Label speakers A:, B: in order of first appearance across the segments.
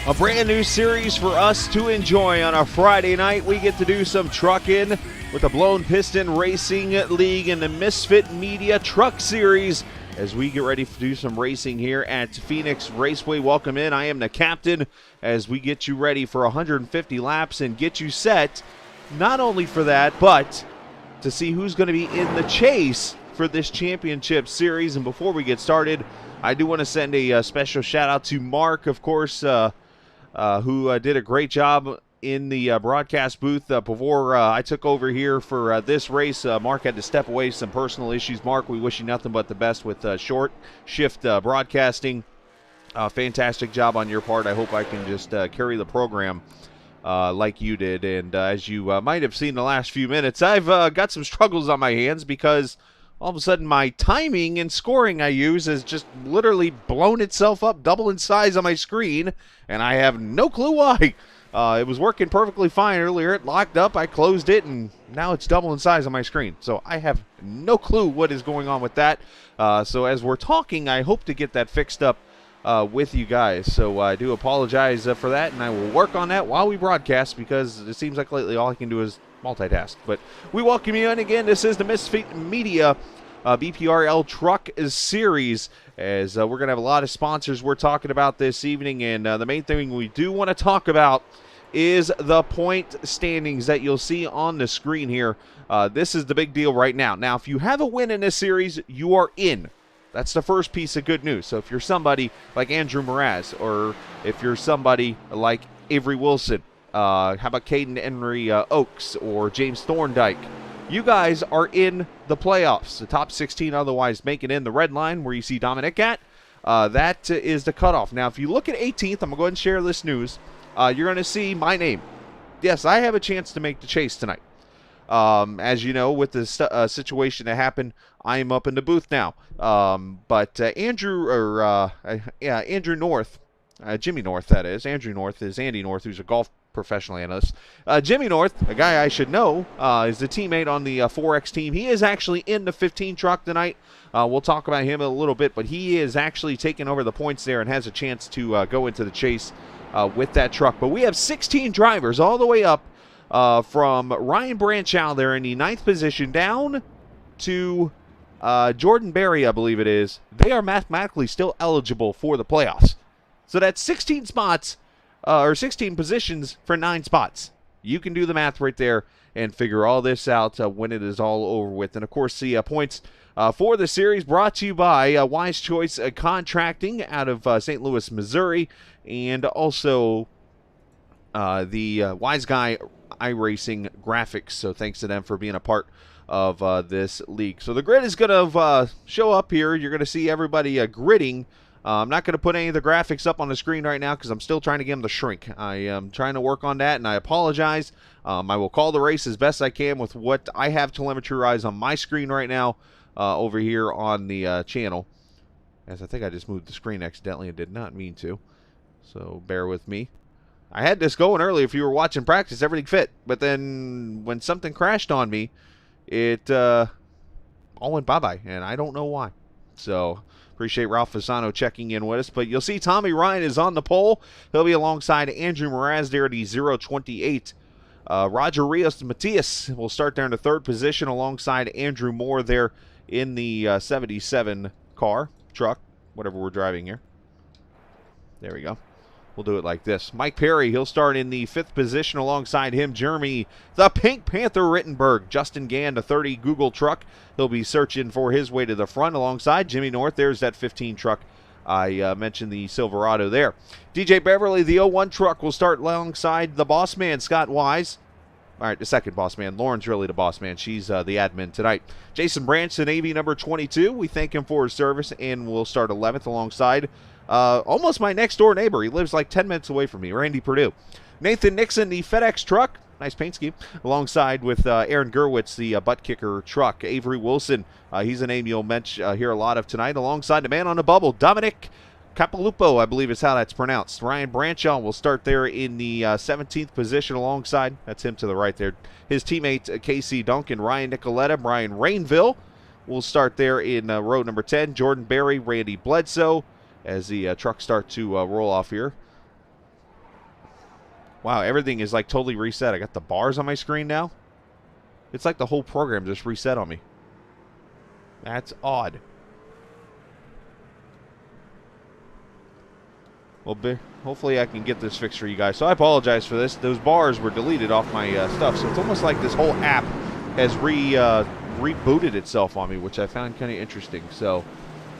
A: A brand new series for us to enjoy on a Friday night. We get to do some trucking with the Blown Piston Racing League and the Misfit Media Truck Series as we get ready to do some racing here at Phoenix Raceway. Welcome in. I am the captain as we get you ready for 150 laps and get you set not only for that, but to see who's going to be in the chase for this championship series. And before we get started, I do want to send a special shout out to Mark, of course, who did a great job in the broadcast booth before I took over here for this race. Mark had to step away, some personal issues. Mark, we wish you nothing but the best with short shift broadcasting. Fantastic job on your part. I hope I can just carry the program like you did. And as you might have seen the last few minutes, I've got some struggles on my hands because all of a sudden my timing and scoring I use has just literally blown itself up double in size on my screen, and I have no clue why. It was working perfectly fine earlier. It locked up. I closed it, and now it's double in size on my screen. So I have no clue what is going on with that. So as we're talking, I hope to get that fixed up with you guys. So I do apologize for that, and I will work on that while we broadcast because it seems like lately all I can do is multitask. But we welcome you in again. This is the Misfit Media BPRL Truck Series, as we're going to have a lot of sponsors we're talking about this evening, and the main thing we do want to talk about is the point standings that you'll see on the screen here. This is the big deal right now. Now, if you have a win in this series, you are in. That's the first piece of good news. So if you're somebody like Andrew Mraz, or if you're somebody like Avery Wilson, how about Caden Henry Oaks or James Thorndike, you guys are in the playoffs. The top 16 otherwise make it in. The red line where you see Dominic at, that is the cutoff. Now, if you look at 18th, I'm going to go ahead and share this news. You're going to see my name. Yes, I have a chance to make the chase tonight. As you know, with the situation that happened, I am up in the booth now. But Andrew North, Jimmy North, that is. Andrew North is Andy North, who's a golf professional analyst. Jimmy North, a guy I should know, is the teammate on the 4X team. He is actually in the 15 truck tonight. We'll talk about him in a little bit, but he is actually taking over the points there and has a chance to go into the chase with that truck. But we have 16 drivers all the way up from Ryan Branchow there in the 9th position down to Jordan Berry, I believe it is. They are mathematically still eligible for the playoffs. So that's 16 spots, or 16 positions for 9 spots. You can do the math right there and figure all this out when it is all over with. And, of course, the points for the series brought to you by Wise Choice Contracting out of St. Louis, Missouri, and also the Wise Guy iRacing Graphics. So thanks to them for being a part of this league. So the grid is going to show up here. You're going to see everybody gridding. I'm not going to put any of the graphics up on the screen right now because I'm still trying to get them to shrink. I am trying to work on that, and I apologize. I will call the race as best I can with what I have telemetry-wise on my screen right now over here on the channel. As I think I just moved the screen accidentally and did not mean to. So bear with me. I had this going earlier. If you were watching practice, everything fit. But then when something crashed on me, it all went bye-bye, and I don't know why. So appreciate Ralph Fasano checking in with us. But you'll see Tommy Ryan is on the pole. He'll be alongside Andrew Mraz there at the 028. Roger Rios Matias will start there in the 3rd position alongside Andrew Moore there in the 77 car, truck, whatever we're driving here. There we go. We'll do it like this. Mike Perry, he'll start in the 5th position alongside him. Jeremy, the Pink Panther Rittenberg. Justin Gann, the 30 Google truck. He'll be searching for his way to the front alongside Jimmy North. There's that 15 truck. I mentioned the Silverado there. DJ Beverly, the 01 truck, will start alongside the boss man, Scott Wise. All right, the second boss man. Lauren's really the boss man. She's the admin tonight. Jason Branch, the Navy number 22. We thank him for his service, and we'll start 11th alongside almost my next-door neighbor. He lives like 10 minutes away from me, Randy Purdue. Nathan Nixon, the FedEx truck. Nice paint scheme. Alongside with Aaron Gerwitz, the butt kicker truck. Avery Wilson, he's a name you'll hear a lot of tonight. Alongside the man on the bubble, Dominic Capalupo, I believe is how that's pronounced. Ryan Branchow will start there in the 17th position alongside, that's him to the right there, his teammate Casey Duncan. Ryan Nicoletta, Brian Rainville will start there in row number 10. Jordan Berry, Randy Bledsoe, as the trucks start to roll off here. Wow, everything is like totally reset. I got the bars on my screen now. It's like the whole program just reset on me. That's odd. Well, hopefully I can get this fixed for you guys. So I apologize for this. Those bars were deleted off my stuff. So it's almost like this whole app has rebooted itself on me, which I found kind of interesting. So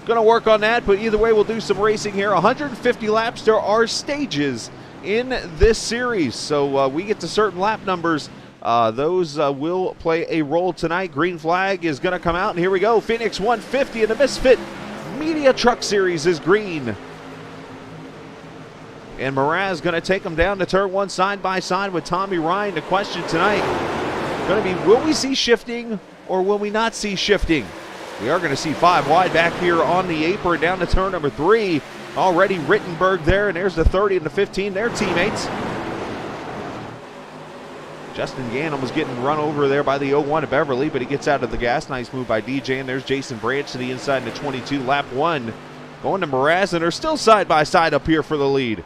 A: going to work on that. But either way, we'll do some racing here. 150 laps. There are stages in this series. So we get to certain lap numbers. Those will play a role tonight. Green flag is going to come out. And here we go. Phoenix 150 in the Misfit Media Truck Series is green. And Mraz going to take them down to turn one side by side with Tommy Ryan. The question tonight going to be, will we see shifting or will we not see shifting? We are going to see 5 wide back here on the apron down to turn number 3. Already Rittenberg there, and there's the 30 and the 15. They're teammates. Justin Ganem was getting run over there by the 01 of Beverly, but he gets out of the gas. Nice move by DJ, and there's Jason Branch to the inside in the 22. Lap 1 going to Mraz, and they're still side by side up here for the lead.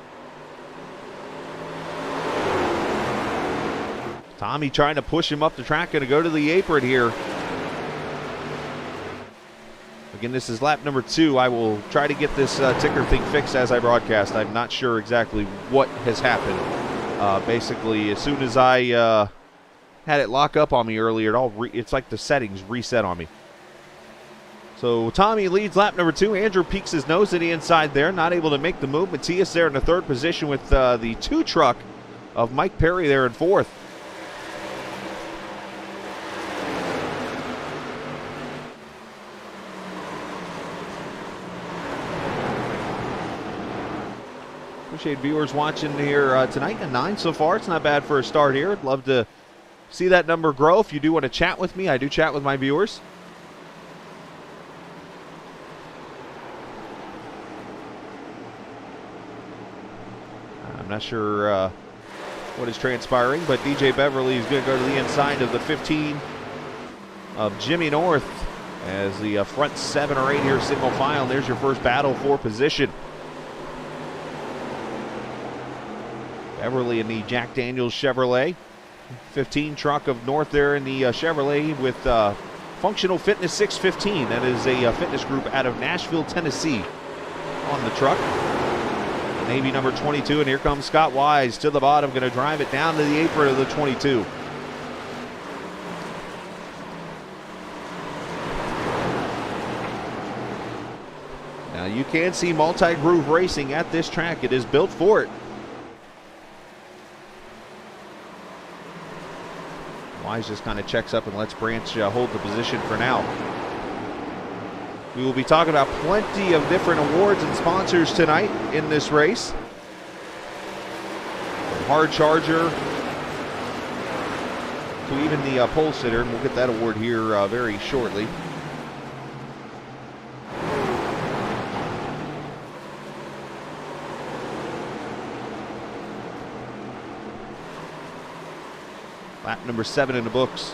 A: Tommy trying to push him up the track, going to go to the apron here. Again, this is lap number 2. I will try to get this ticker thing fixed as I broadcast. I'm not sure exactly what has happened. Basically, as soon as I had it lock up on me earlier, it's like the settings reset on me. So Tommy leads lap number 2. Andrew peeks his nose to the inside there, not able to make the move. Matthias there in the 3rd position with the 2 truck of Mike Perry there in 4th. Appreciate viewers watching here tonight. A 9 so far. It's not bad for a start here. I'd love to see that number grow. If you do want to chat with me, I do chat with my viewers. I'm not sure what is transpiring, but DJ Beverly is going to go to the inside of the 15 of Jimmy North as the front 7 or 8 here single file. There's your first battle for position. Beverly in the Jack Daniels Chevrolet. 15 truck of North there in the Chevrolet with Functional Fitness 615. That is a fitness group out of Nashville, Tennessee on the truck. Navy number 22, and here comes Scott Wise to the bottom, going to drive it down to the apron of the 22. Now you can see multi-groove racing at this track. It is built for it. Wise just kind of checks up and lets Branch hold the position for now. We will be talking about plenty of different awards and sponsors tonight in this race. From Hard Charger to even the pole sitter, and we'll get that award here very shortly. Lap number 7 in the books.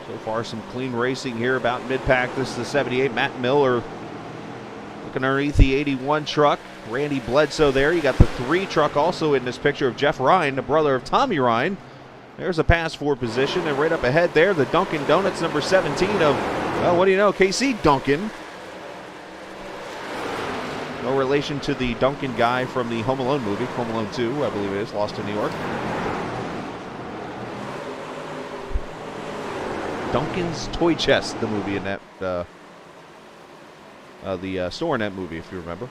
A: So far, some clean racing here about mid-pack. This is the 78, Matt Miller looking underneath the 81 truck. Randy Bledsoe there. You got the 3 truck also in this picture of Jeff Ryan, the brother of Tommy Ryan. There's a pass for position, and right up ahead there, the Dunkin' Donuts number 17 of, well, what do you know, KC Duncan. No relation to the Duncan guy from the Home Alone movie, Home Alone 2, I believe it is, Lost in New York. Duncan's Toy Chest, the movie in that, the store in that movie, if you remember.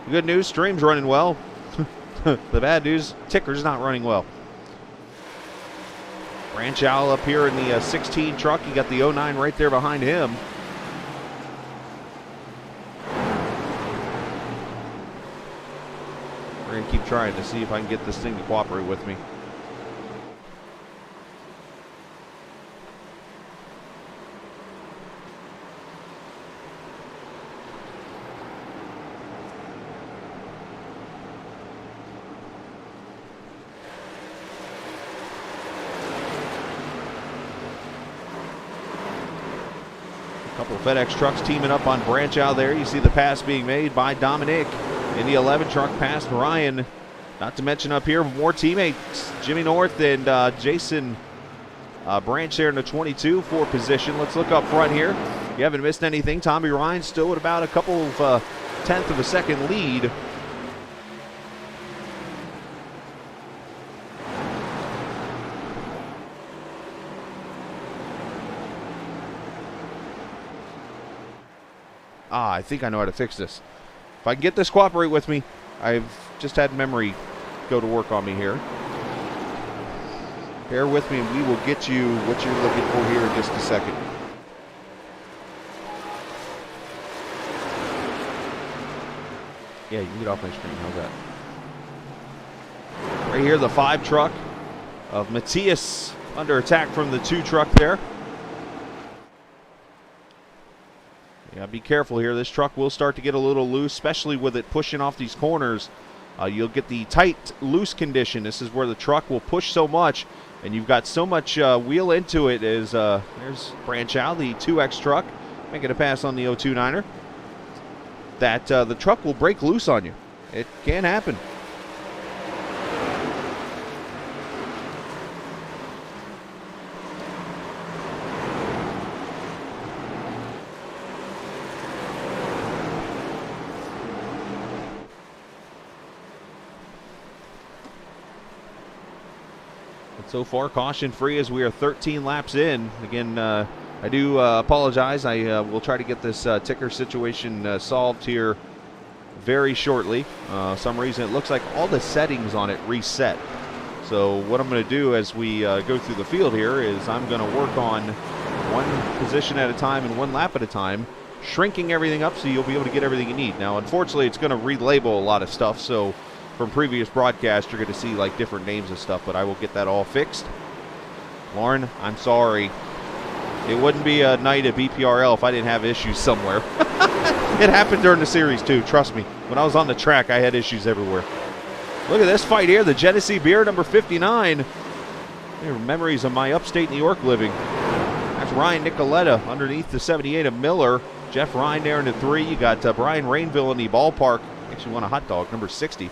A: The good news, stream's running well. The bad news, ticker's not running well. Branch Owl up here in the 16 truck. You got the 09 right there behind him. We're going to keep trying to see if I can get this thing to cooperate with me. So FedEx trucks teaming up on Branch out there. You see the pass being made by Dominic in the 11 truck past Ryan. Not to mention up here, more teammates. Jimmy North and Jason Branch there in the 22 for position. Let's look up front here. You haven't missed anything. Tommy Ryan still at about a couple of tenth of a second lead. I think I know how to fix this. If I can get this cooperate with me, I've just had memory go to work on me here. Bear with me and we will get you what you're looking for here in just a second. Yeah, you can get off my screen. How's that? Right here, the 5 truck of Matthias under attack from the 2 truck there. Yeah, be careful here. This truck will start to get a little loose, especially with it pushing off these corners. You'll get the tight, loose condition. This is where the truck will push so much, and you've got so much wheel into it. There's Branch out, the 2X truck, making a pass on the 029er. That the truck will break loose on you. It can happen. So far, caution free as we are 13 laps in. Again, I do apologize. I will try to get this ticker situation solved here very shortly. Some reason it looks like all the settings on it reset. So what I'm going to do as we go through the field here is I'm going to work on one position at a time and one lap at a time, shrinking everything up so you'll be able to get everything you need. Now, unfortunately, it's going to relabel a lot of stuff, so from previous broadcasts, you're going to see like different names and stuff, but I will get that all fixed. Lauren, I'm sorry. It wouldn't be a night at BPRL if I didn't have issues somewhere. It happened during the series too, trust me. When I was on the track, I had issues everywhere. Look at this fight here, the Genesee Beer number 59. Memories of my upstate New York living. That's Ryan Nicoletta underneath the 78 of Miller. Jeff Ryan there in the 3. You got Brian Rainville in the ballpark. Actually won a hot dog, number 60.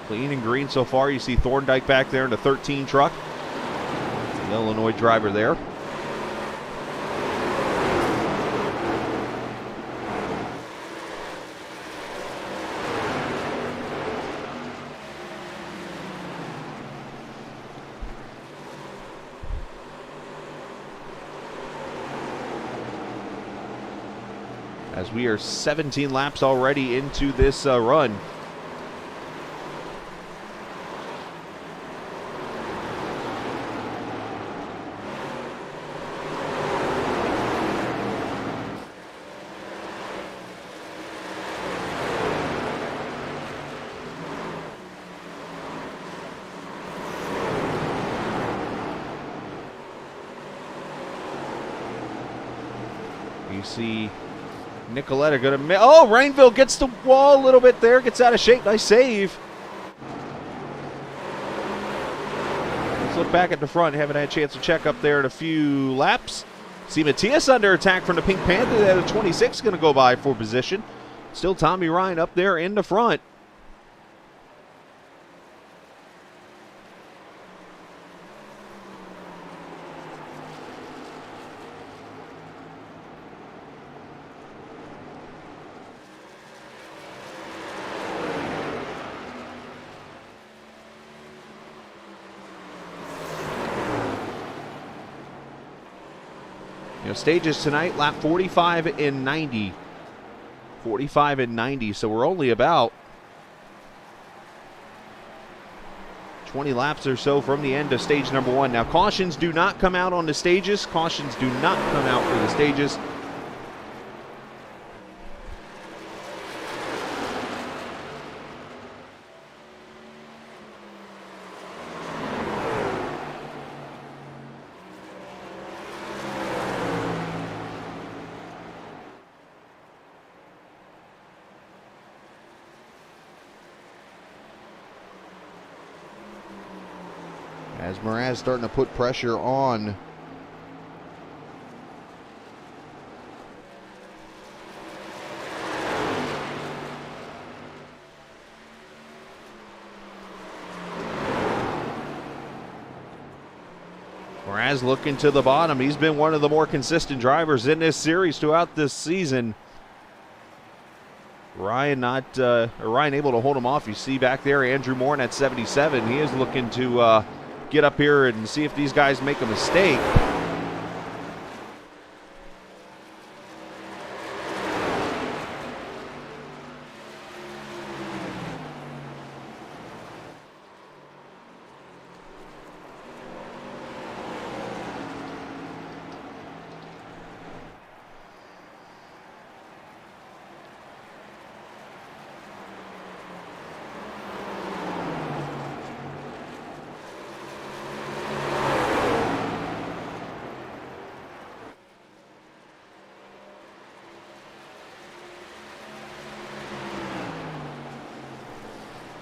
A: Clean and green so far. You see Thorndike back there in the 13 truck. The Illinois driver there. As we are 17 laps already into this run. You see Nicoletta going to... Oh, Rainville gets the wall a little bit there. Gets out of shape. Nice save. Let's look back at the front. Haven't had a chance to check up there in a few laps. See Matthias under attack from the Pink Panther. The 26 going to go by for position. Still Tommy Ryan up there in the front. Stages tonight, lap 45 and 90. 45 and 90, so we're only about 20 laps or so from the end of stage number 1. Now, cautions do not come out on the stages. Cautions do not come out for the stages. As Mraz starting to put pressure on Mraz looking to the bottom. He's been one of the more consistent drivers in this series throughout this season. Ryan able to hold him off. You see back there Andrew Moore at 77. He is looking to get up here and see if these guys make a mistake.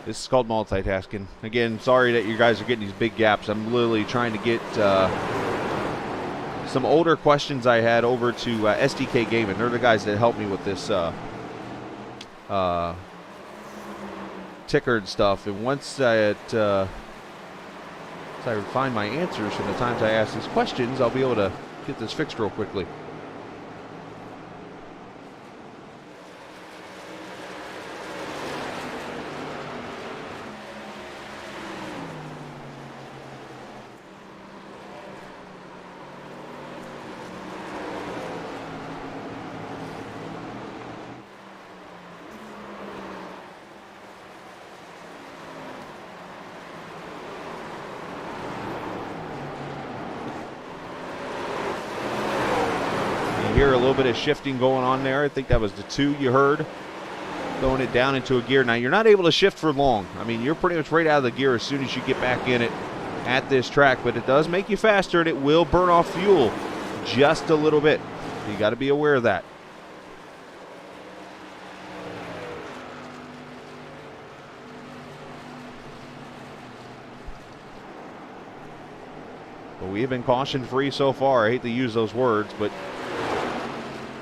A: This is called multitasking. Again, sorry that you guys are getting these big gaps. I'm literally trying to get some older questions I had over to SDK Gaming. They're the guys that helped me with this ticker and stuff. And once I find my answers from the times I ask these questions, I'll be able to get this fixed real quickly. Hear a little bit of shifting going on there. I think that was the 2 you heard, throwing it down into a gear. Now you're not able to shift for long. I mean, you're pretty much right out of the gear as soon as you get back in it at this track, but it does make you faster and it will burn off fuel just a little bit. You got to be aware of that. But we have been caution free so far. I hate to use those words, but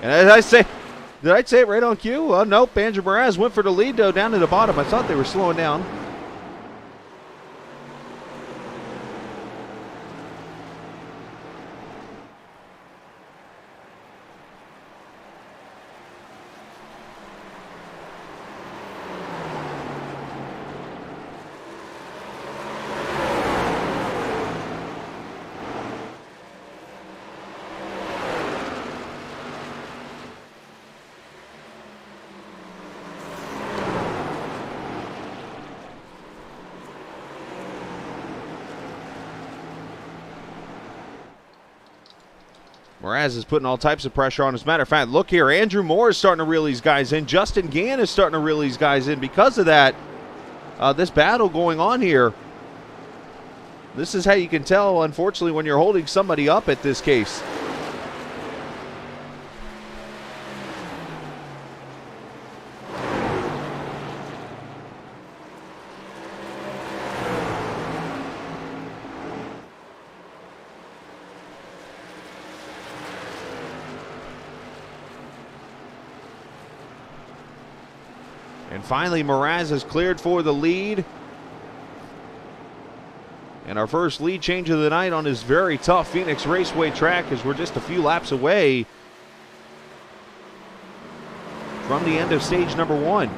A: and as I say, did I say it right on cue? Nope, Andrew Mraz went for the lead, though, down to the bottom. I thought they were slowing down. Mraz is putting all types of pressure on. As a matter of fact, look here. Andrew Moore is starting to reel these guys in. Justin Gann is starting to reel these guys in. Because of that, this battle going on here, this is how you can tell, unfortunately, when you're holding somebody up at this case. And finally, Mraz is cleared for the lead. And our first lead change of the night on this very tough Phoenix Raceway track, as we're just a few laps away from the end of stage number 1.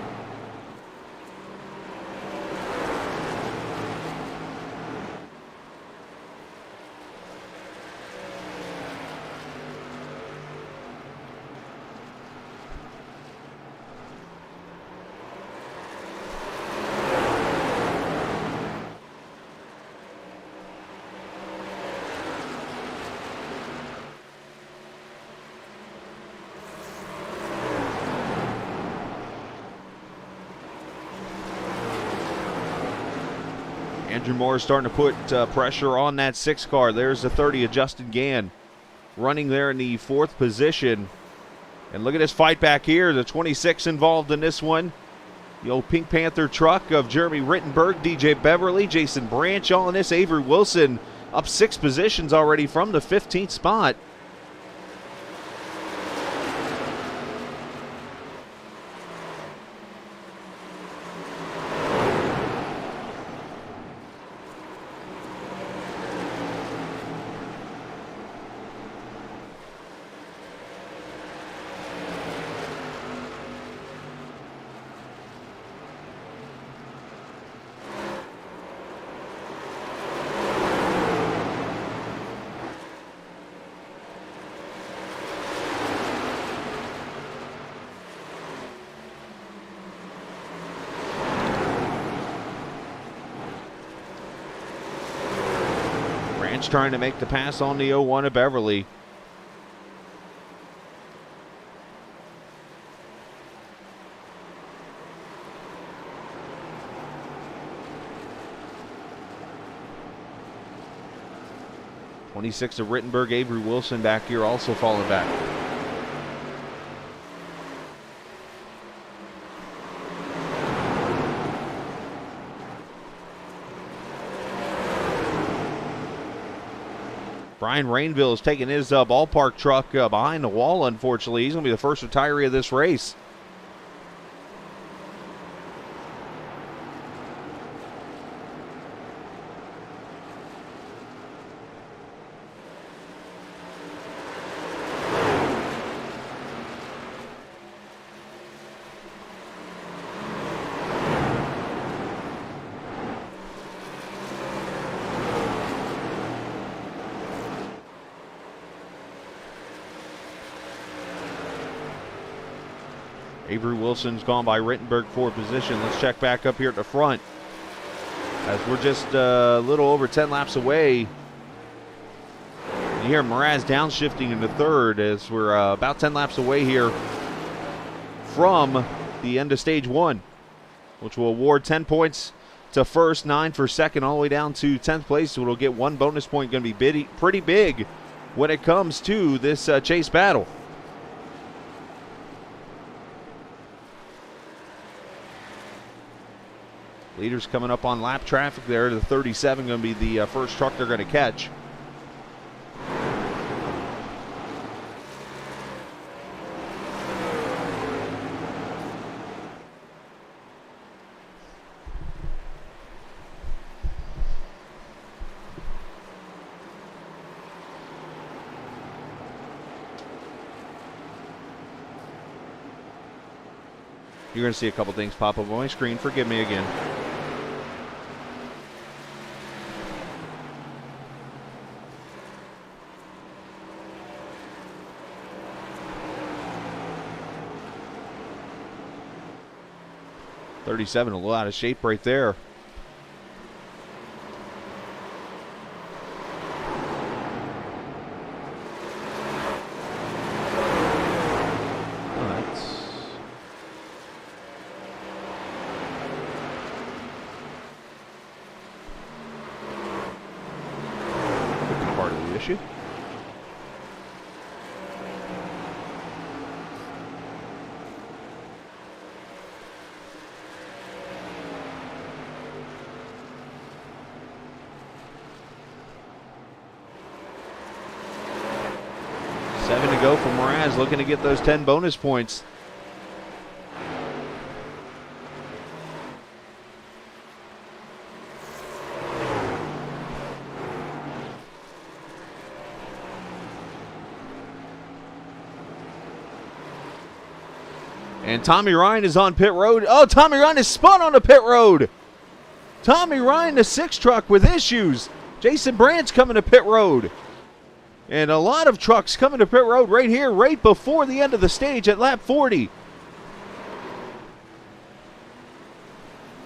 A: Andrew Moore is starting to put pressure on that 6 car. There's the 30 of Justin Gann running there in the 4th position. And look at this fight back here. The 26 involved in this one. The old Pink Panther truck of Jeremy Rittenberg, DJ Beverly, Jason Branch all in this. Avery Wilson up 6 positions already from the 15th spot. Branch trying to make the pass on the 0-1 of Beverly. '26 of Rittenberg, Avery Wilson back here also falling back. Brian Rainville is taking his ballpark truck behind the wall, unfortunately. He's going to be the first retiree of this race. Avery Wilson's gone by Rittenberg for position. Let's check back up here at the front. As we're just a little over 10 laps away. You hear Mraz downshifting into third as we're about 10 laps away here from the end of stage 1, which will award 10 points to first, 9 for second, all the way down to 10th place. So it'll get 1 bonus point. Going to be pretty big when it comes to this chase battle. Leaders coming up on lap traffic there. The 37 going to be the first truck they're going to catch. You're going to see a couple things pop up on my screen. Forgive me again. '37 a little out of shape right there. Part of the issue. Seven to go for Mraz, looking to get those 10 bonus points. And Tommy Ryan is on pit road. Oh, Tommy Ryan is spun on the pit road. Tommy Ryan, the 6 truck with issues. Jason Branch coming to pit road. And a lot of trucks coming to pit road right here, right before the end of the stage at lap 40.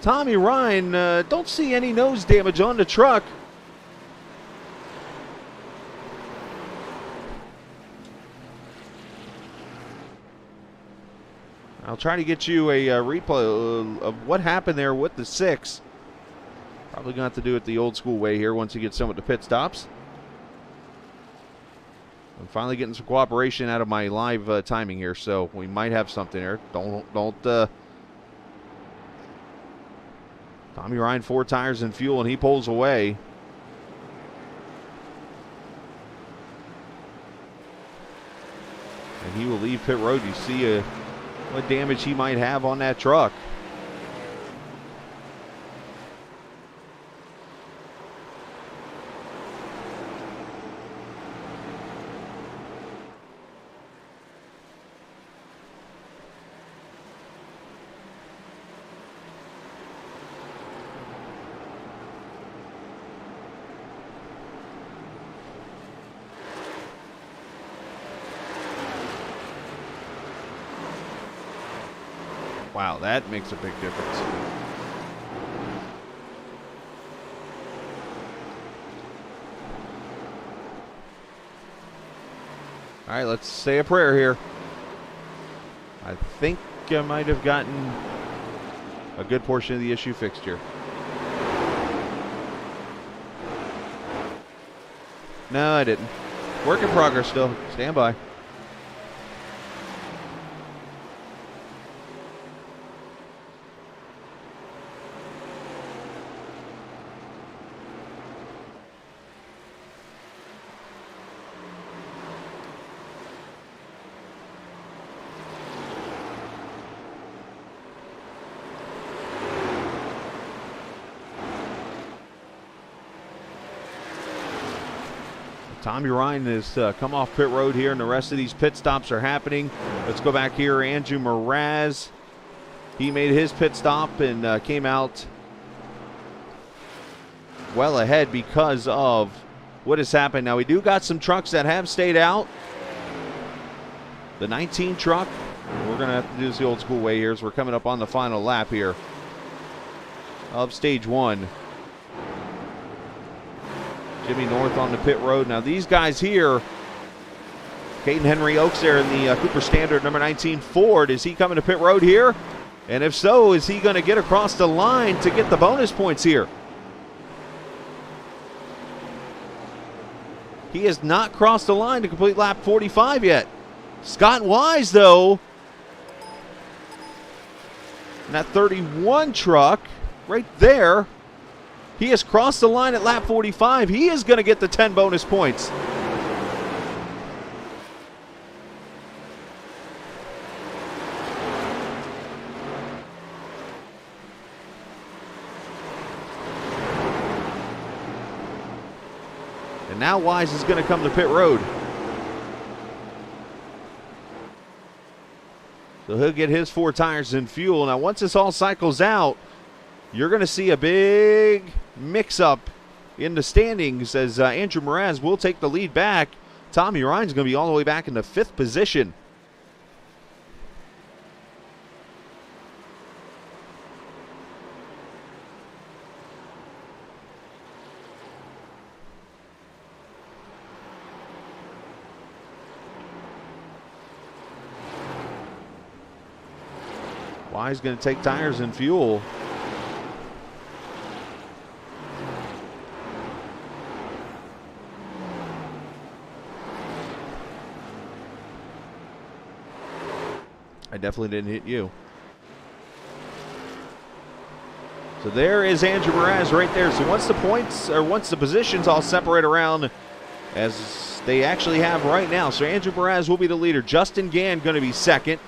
A: Tommy Ryan, don't see any nose damage on the truck. I'll try to get you a replay of what happened there with the 6. Probably going to have to do it the old school way here once you get some of the pit stops. I'm finally getting some cooperation out of my live timing here, so we might have something here. Don't. Tommy Ryan, 4 tires and fuel, and he pulls away. And he will leave pit road. You see what damage he might have on that truck. Wow, that makes a big difference. right, let's say a prayer here. I think I might have gotten a good portion of the issue fixed here. No, I didn't. Work in progress still. Stand by. Tommy Ryan has come off pit road here, and the rest of these pit stops are happening. Let's go back here. Andrew Mraz, he made his pit stop and came out well ahead because of what has happened. Now, we do got some trucks that have stayed out. The 19 truck, we're going to have to do this the old school way here as we're coming up on the final lap here of stage 1. Jimmy North on the pit road. Now these guys here, Caden Henry Oaks there in the Cooper Standard number 19 Ford. Is he coming to pit road here? And if so, is he going to get across the line to get the bonus points here? He has not crossed the line to complete lap 45 yet. Scott Wise, though, in that 31 truck right there, he has crossed the line at lap 45. He is going to get the 10 bonus points. And now Wise is going to come to pit road. So he'll get his 4 tires and fuel. Now once this all cycles out, you're going to see a big mix-up in the standings as Andrew Mraz will take the lead back. Tommy Ryan's going to be all the way back in the 5th position. Wise going to take tires and fuel. I definitely didn't hit you. So there is Andrew Mraz right there. So once the points, or once the positions all separate around as they actually have right now. So Andrew Mraz will be the leader. Justin Gann going to be second.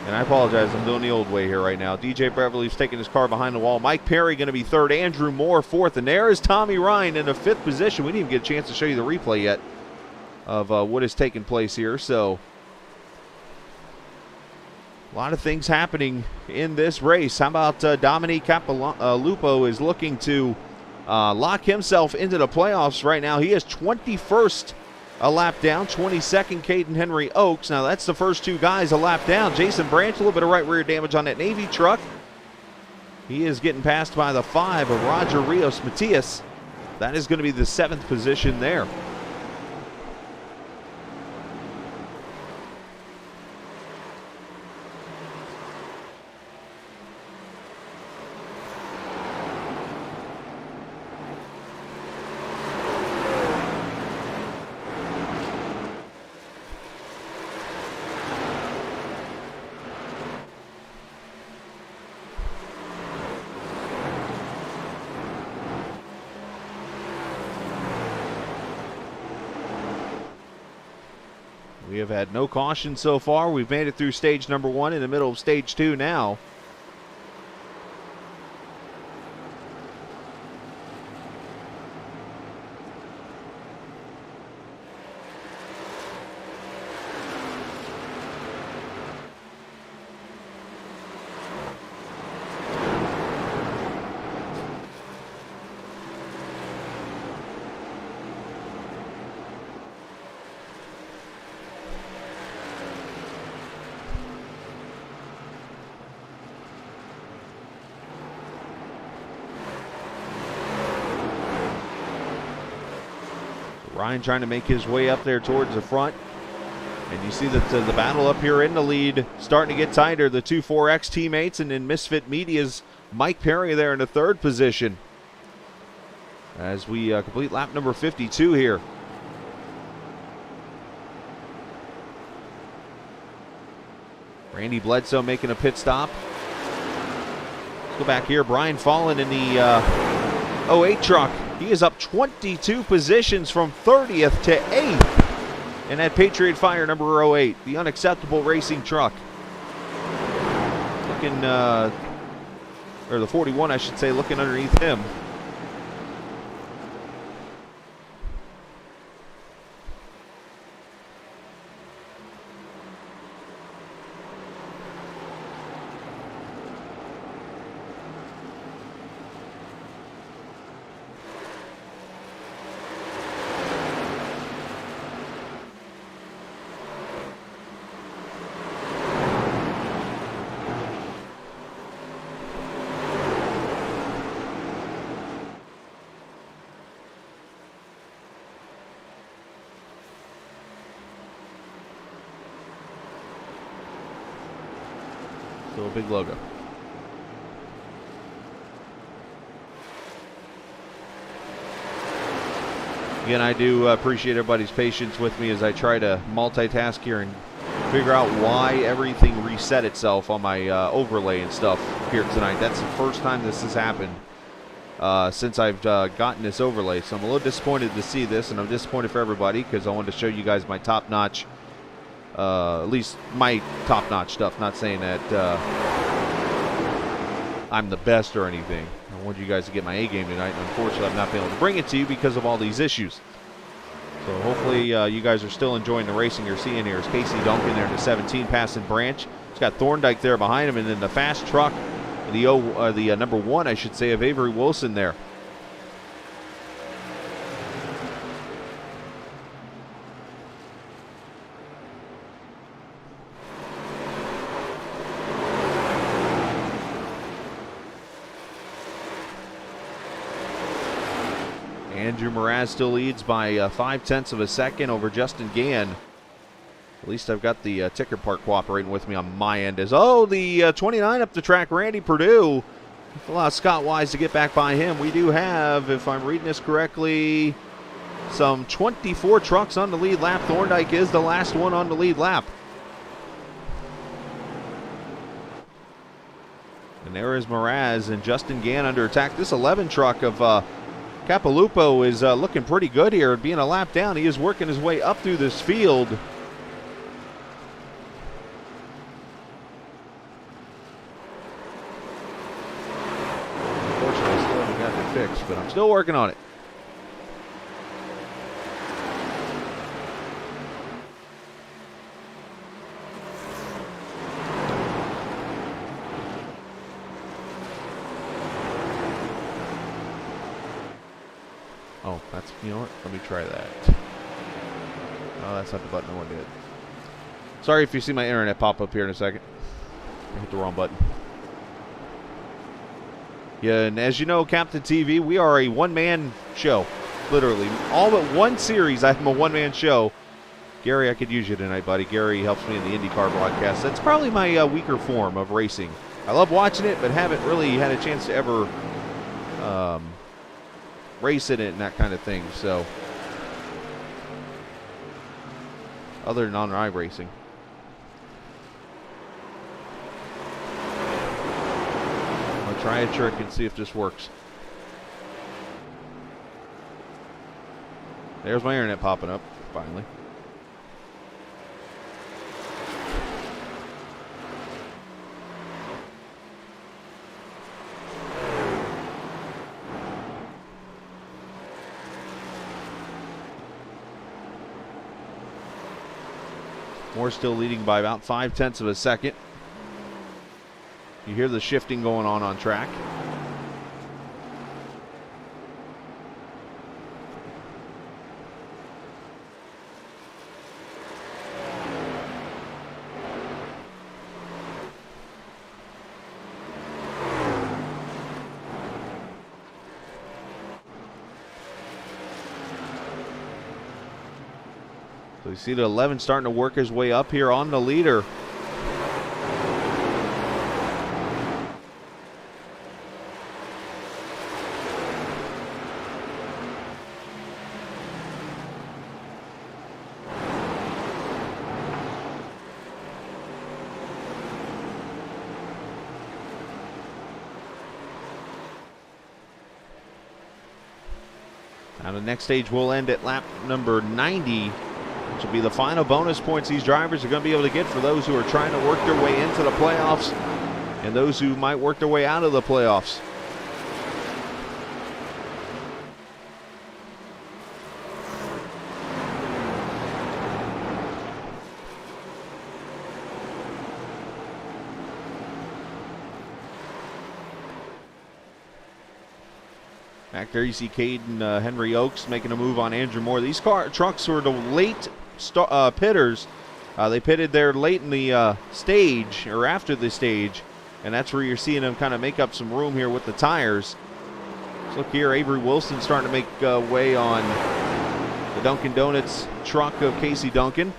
A: And I apologize, I'm doing the old way here right now. DJ Beverly's taking his car behind the wall. Mike Perry going to be third. Andrew Moore fourth. And there is Tommy Ryan in the 5th position. We didn't even get a chance to show you the replay yet of what has taken place here. So a lot of things happening in this race. How about Dominique Capalupo is looking to lock himself into the playoffs right now. He is 21st a lap down. 22nd, Caden Henry Oaks. Now that's the first 2 guys a lap down. Jason Branch, a little bit of right rear damage on that Navy truck. He is getting passed by the 5 of Roger Rios Matias. That is going to be the 7th position there. We have had no caution so far. We've made it through stage number 1, in the middle of stage 2 now. Ryan trying to make his way up there towards the front. And you see that the battle up here in the lead starting to get tighter. The two 4X teammates, and then Misfit Media's Mike Perry there in the third position. As we complete lap number 52 here. Randy Bledsoe making a pit stop. Let's go back here. Brian Fallon in the 08 truck. He is up 22 positions from 30th to 8th. And that Patriot Fire number 08, the unacceptable racing truck. Looking, or the 41, I should say, looking underneath him. Still a big logo. Again, I do appreciate everybody's patience with me as I try to multitask here and figure out why everything reset itself on my overlay and stuff here tonight. That's the first time this has happened since I've gotten this overlay. So I'm a little disappointed to see this, and I'm disappointed for everybody because I wanted to show you guys my top-notch, at least my top-notch stuff. Not saying that I'm the best or anything. I want you guys to get my A game tonight, and unfortunately I've not been able to bring it to you because of all these issues. So hopefully you guys are still enjoying the racing you're seeing here. As Casey Duncan there in the 17 passing Branch. He's got Thorndike there behind him, and then the fast truck, the number 1, I should say, of Avery Wilson there. Andrew Mraz still leads by 0.5 of a second over Justin Gann. At least I've got the ticker part cooperating with me on my end. As the 29 up the track, Randy Perdue. A lot of Scott Wise to get back by him. We do have, if I'm reading this correctly, some 24 trucks on the lead lap. Thorndike is the last one on the lead lap. And there is Mraz and Justin Gann under attack. This 11 truck of Capilupo is looking pretty good here. Being a lap down, he is working his way up through this field. Unfortunately, I still haven't got it fixed, but I'm still working on it. Oh, that's, you know what? Let me try that. Oh, that's not the button I wanted to hit. Sorry if you see my internet pop up here in a second. I hit the wrong button. Yeah, and as you know, Captain TV, we are a one-man show. Literally. All but one series, I'm a one-man show. Gary, I could use you tonight, buddy. Gary helps me in the IndyCar broadcast. That's probably my weaker form of racing. I love watching it, but haven't really had a chance to ever race in it and that kind of thing. So, other than on iRacing. I'll try a trick and see if this works. There's my internet popping up, finally. Moore still leading by about 0.5 of a second. You hear the shifting going on track. So you see the 11 starting to work his way up here on the leader. Now the next stage will end at lap number 90, which will be the final bonus points these drivers are going to be able to get for those who are trying to work their way into the playoffs and those who might work their way out of the playoffs. Back there you see Caden Henry Oaks making a move on Andrew Moore. These trucks were the late pitters. They pitted there late in the stage, or after the stage, and that's where you're seeing them kind of make up some room here with the tires. Let's look here, Avery Wilson starting to make way on the Dunkin' Donuts truck of Casey Duncan.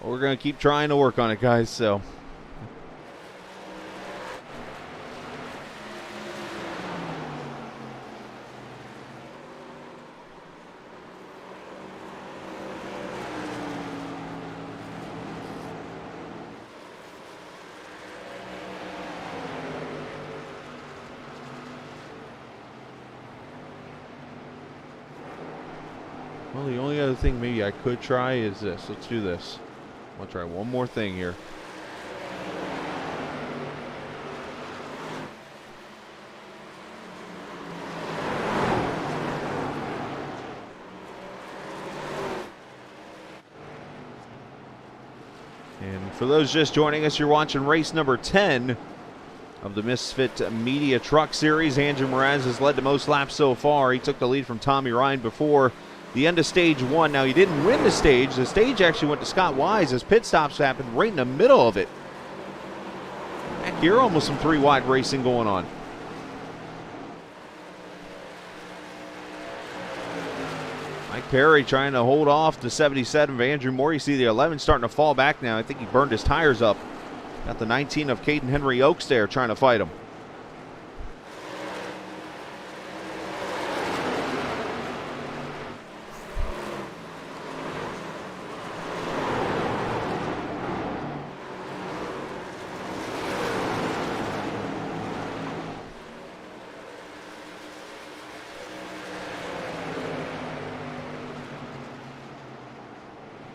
A: We're going to keep trying to work on it, guys, so. Well, the only other thing maybe I could try is this. Let's do this. I'll try one more thing here. And for those just joining us, you're watching race number 10 of the Misfit Media Truck Series. Andrew Mraz has led the most laps so far. He took the lead from Tommy Ryan before the end of stage 1. Now, he didn't win the stage. The stage actually went to Scott Wise as pit stops happened right in the middle of it. Back here, almost some 3-wide racing going on. Mike Perry trying to hold off the 77 of Andrew Moore. You see the 11 starting to fall back now. I think he burned his tires up. Got the 19 of Caden Henry Oaks there trying to fight him.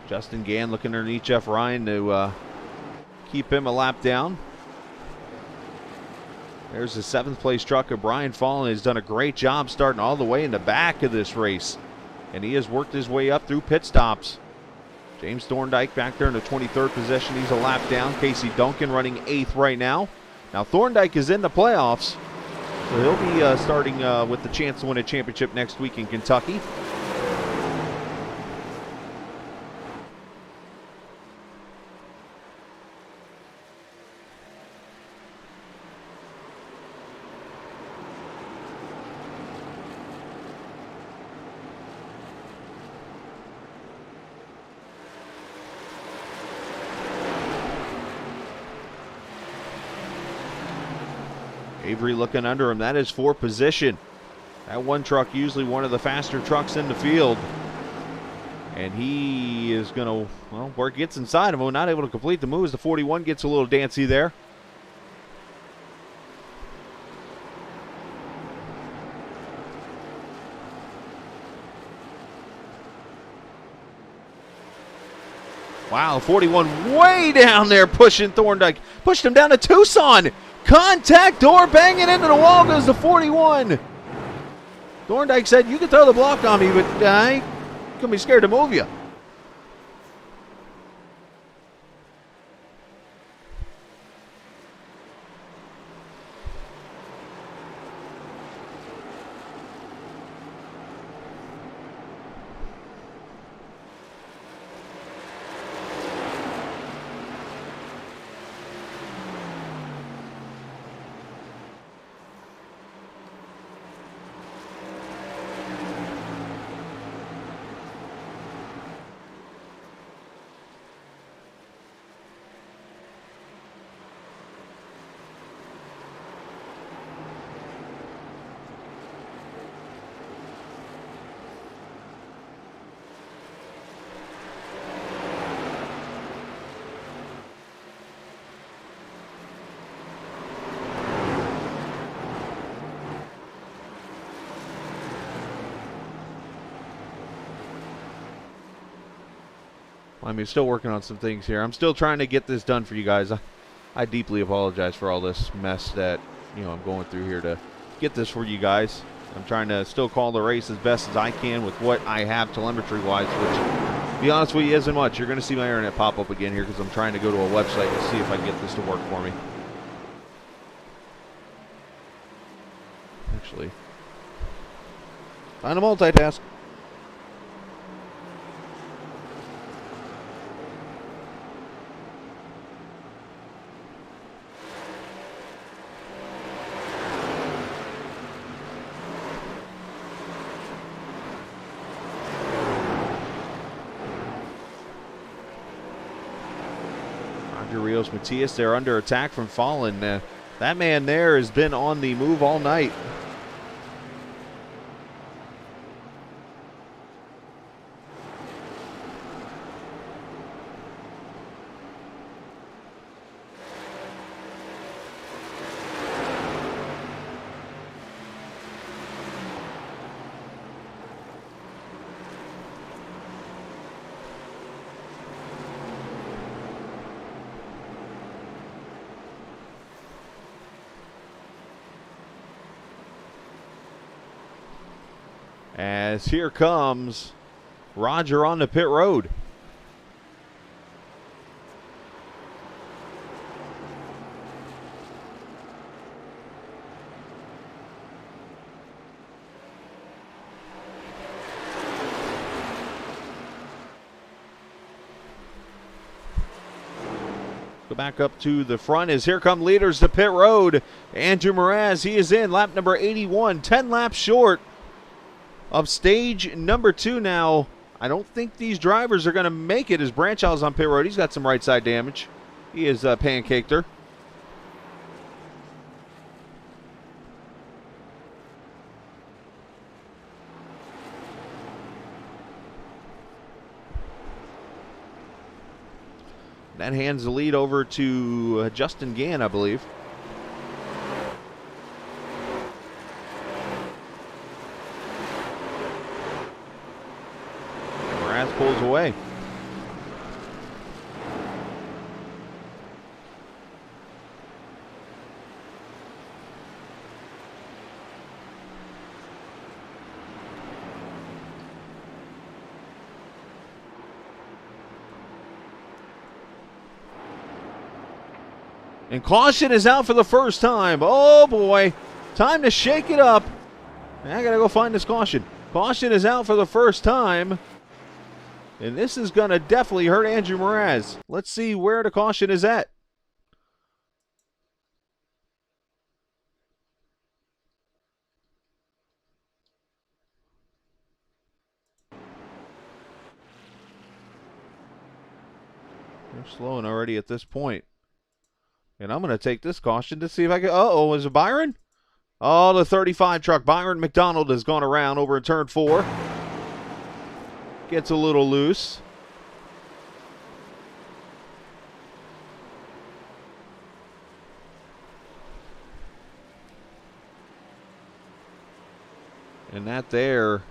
A: Justin Gann looking underneath Jeff Ryan to keep him a lap down. There's the 7th place truck of Brian Fallon. Has done a great job starting all the way in the back of this race. And he has worked his way up through pit stops. James Thorndike back there in the 23rd position. He's a lap down. Casey Duncan running 8th right now. Now Thorndike is in the playoffs. So he'll be starting with the chance to win a championship next week in Kentucky. Avery looking under him. That is 4th position. That one truck usually one of the faster trucks in the field. And he is going to, well, where it gets inside of him, not able to complete the moves. The 41 gets a little dancy there. Wow, 41 way down there pushing Thorndike. Pushed him down to Tucson. Contact, door banging into the wall goes the 41. Thorndike said, you can throw the block on me, but I ain't going to be scared to move you. I mean, still working on some things here. I'm still trying to get this done for you guys. I deeply apologize for all this mess that, I'm going through here to get this for you guys. I'm trying to still call the race as best as I can with what I have telemetry-wise, which, to be honest with you, isn't much. You're going to see my internet pop up again here because I'm trying to go to a website to see if I can get this to work for me. Actually, trying to multitask. Rios Matias, they're under attack from Fallon. That man there has been on the move all night. As here comes Roger on the pit road. Go back up to the front as here come leaders to pit road. Andrew Mraz, he is in lap number 81, 10 laps short of stage number 2 now. I don't think these drivers are going to make it as Branchell's on pit road. He's got some right side damage. He is pancaked her. That hands the lead over to Justin Gann, I believe. Pulls away. And caution is out for the first time. Oh, boy. Time to shake it up. I got to go find this caution. Caution is out for the first time. And this is going to definitely hurt Andrew Mraz. Let's see where the caution is at. They're slowing already at this point. And I'm going to take this caution to see if I can... Uh-oh, is it Byron? Oh, the 35 truck. Byron McDonald has gone around over in turn 4. Gets a little loose. And that there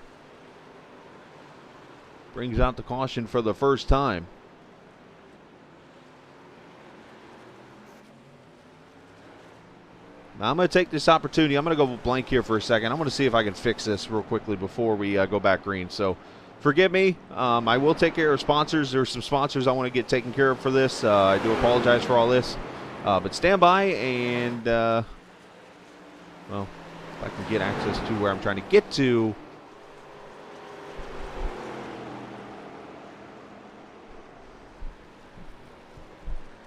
A: brings out the caution for the first time. Now I'm going to take this opportunity. I'm going to go blank here for a second. I'm going to see if I can fix this real quickly before we go back green. So forgive me. I will take care of sponsors. There's some sponsors I want to get taken care of for this. I do apologize for all this. But stand by and, well, if I can get access to where I'm trying to get to.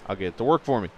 A: I'll get it to work for me.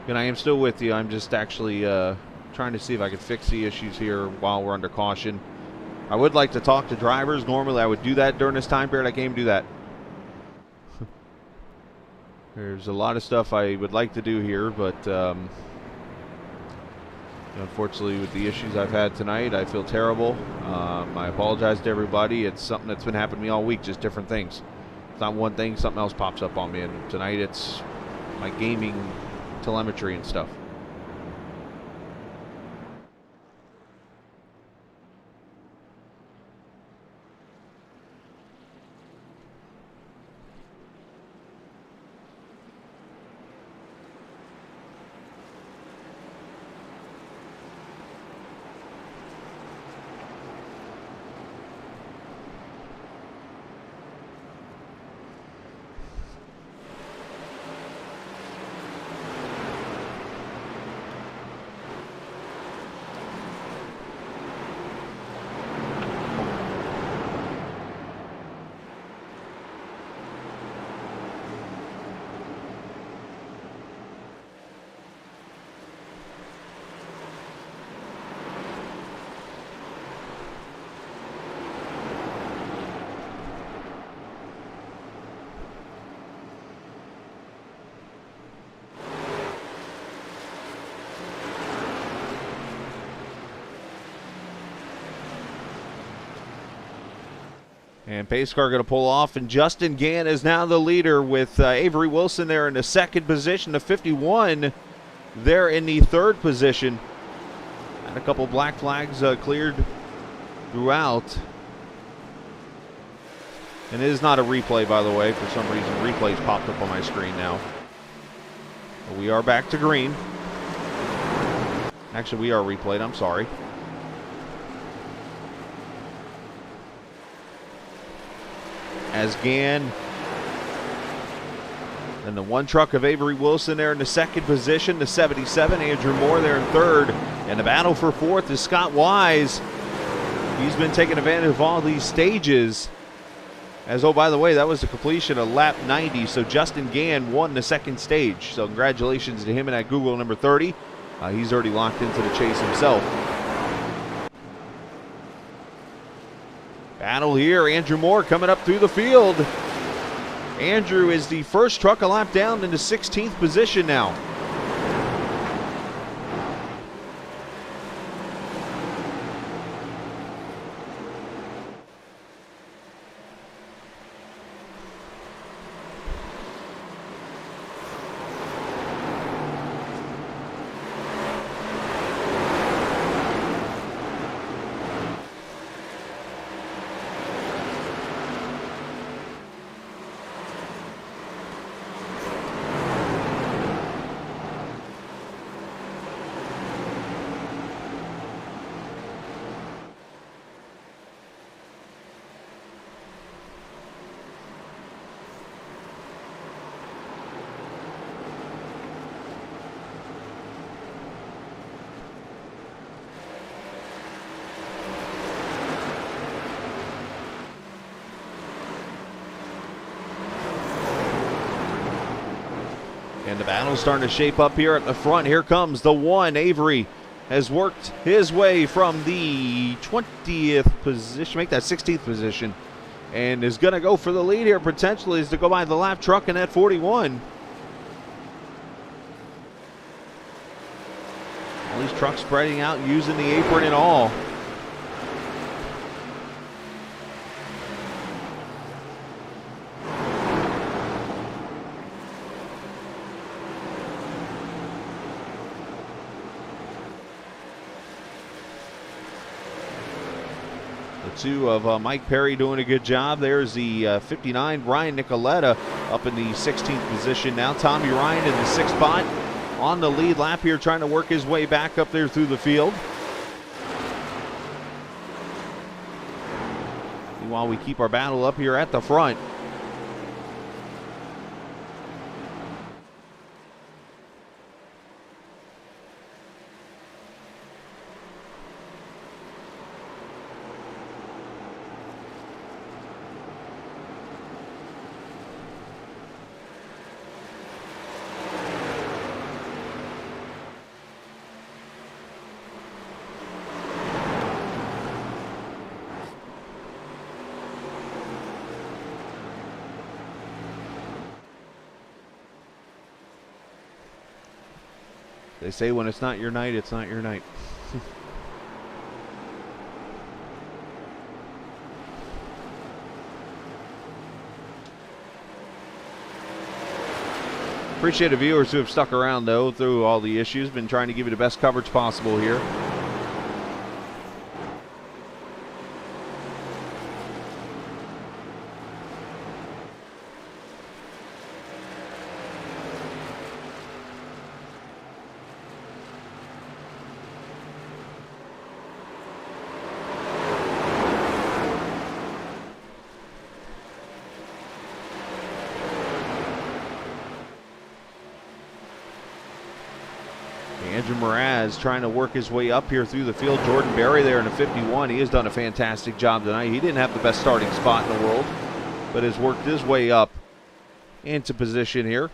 A: And I am still with you. I'm just actually trying to see if I can fix the issues here while we're under caution. I would like to talk to drivers. Normally I would do that during this time period. I can't even do that. There's a lot of stuff I would like to do here, but unfortunately with the issues I've had tonight, I feel terrible. I apologize to everybody. It's something that's been happening to me all week, just different things. It's not one thing, something else pops up on me. And tonight it's my gaming telemetry and stuff. And pace car going to pull off, and Justin Gann is now the leader with Avery Wilson there in the second position, the 51 there in the third position. And a couple black flags cleared throughout. And it is not a replay, by the way. For some reason, replays popped up on my screen now. But we are back to green. Actually, we are replayed. I'm sorry. As Gann and the one truck of Avery Wilson there in the second position, the 77, Andrew Moore there in third. And the battle for fourth is Scott Wise. He's been taking advantage of all these stages. As, oh, by the way, that was the completion of lap 90, so Justin Gann won the second stage. So congratulations to him and at Google number 30. He's already locked into the chase himself. Battle here, Andrew Moore coming up through the field. Andrew is the first truck a lap down in the 16th position now. And the battle's starting to shape up here at the front. Here comes the one. Avery has worked his way from the 20th position, make that 16th position, and is going to go for the lead here potentially as to go by the lap truck in that 41. All these trucks spreading out, using the apron and all. Two of Mike Perry doing a good job. There's the 59, Ryan Nicoletta, up in the 16th position now. Tommy Ryan in the 6th spot on the lead lap here, trying to work his way back up there through the field. Meanwhile, we keep our battle up here at the front. They say when it's not your night, it's not your night. Appreciate the viewers who have stuck around, though, through all the issues. Been trying to give you the best coverage possible here. Andrew Mraz trying to work his way up here through the field. Jordan Berry there in a 51. He has done a fantastic job tonight. He didn't have the best starting spot in the world, but has worked his way up into position here.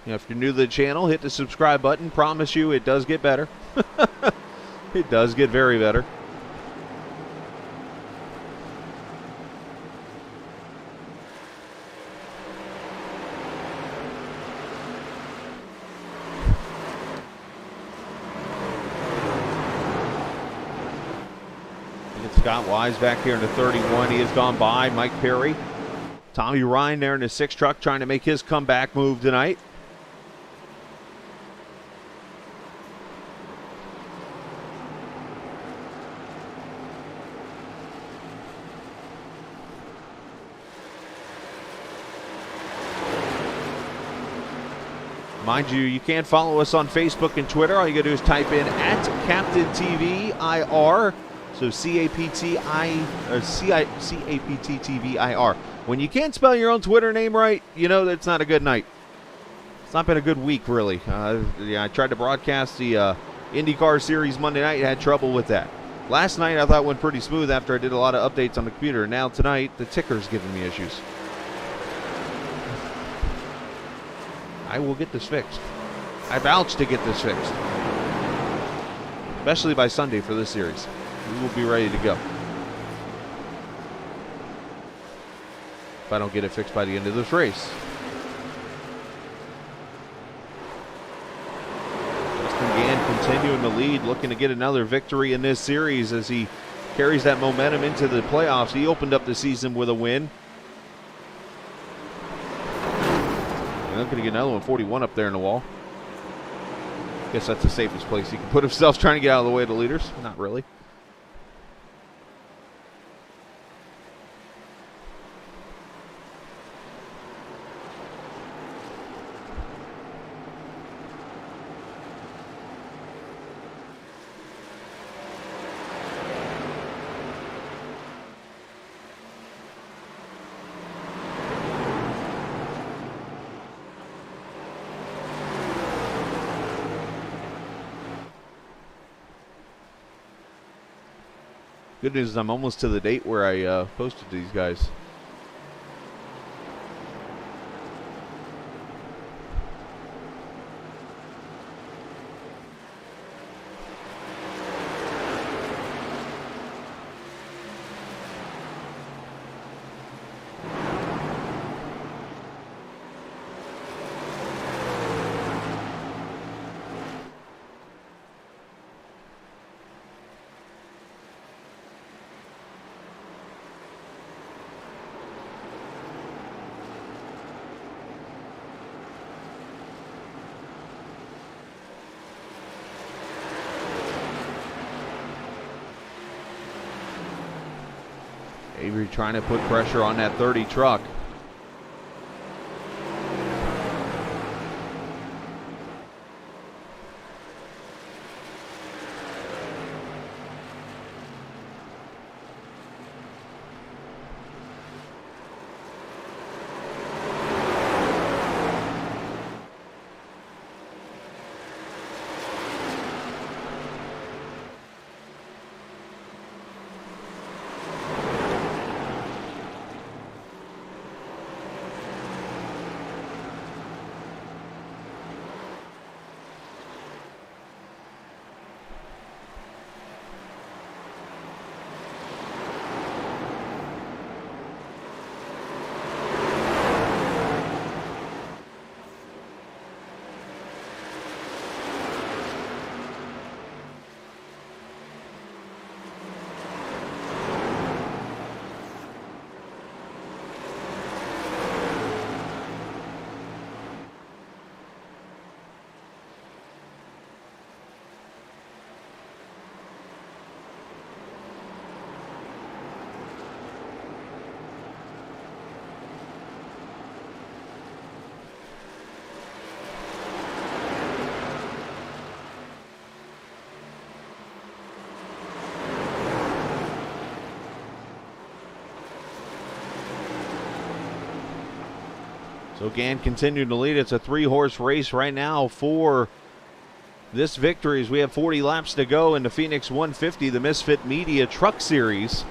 A: If you're new to the channel, hit the subscribe button. Promise you it does get better. It does get very better. Scott Wise back here in the 31. He has gone by Mike Perry. Tommy Ryan there in the 6 truck trying to make his comeback move tonight. Mind you, you can follow us on Facebook and Twitter. All you got to do is type in @CaptainTVIR. So CAPTTVIR. When you can't spell your own Twitter name right, you know that's not a good night. It's not been a good week, really. I tried to broadcast the IndyCar Series Monday night. Had trouble with that. Last night I thought went pretty smooth after I did a lot of updates on the computer. Now tonight the ticker's giving me issues. I will get this fixed. I vouch to get this fixed. Especially by Sunday for this series. We will be ready to go. If I don't get it fixed by the end of this race. Piston Gann continuing the lead, looking to get another victory in this series as he carries that momentum into the playoffs. He opened up the season with a win. And looking to get another one, 41 up there in the wall. Guess that's the safest place he can put himself, trying to get out of the way of the leaders. Not really. Good news is I'm almost to the date where I posted these guys. Avery trying to put pressure on that 30 truck. So Gann continuing to lead. It's a 3-horse race right now for this victory as we have 40 laps to go in the Phoenix 150, the Misfit Media Truck Series.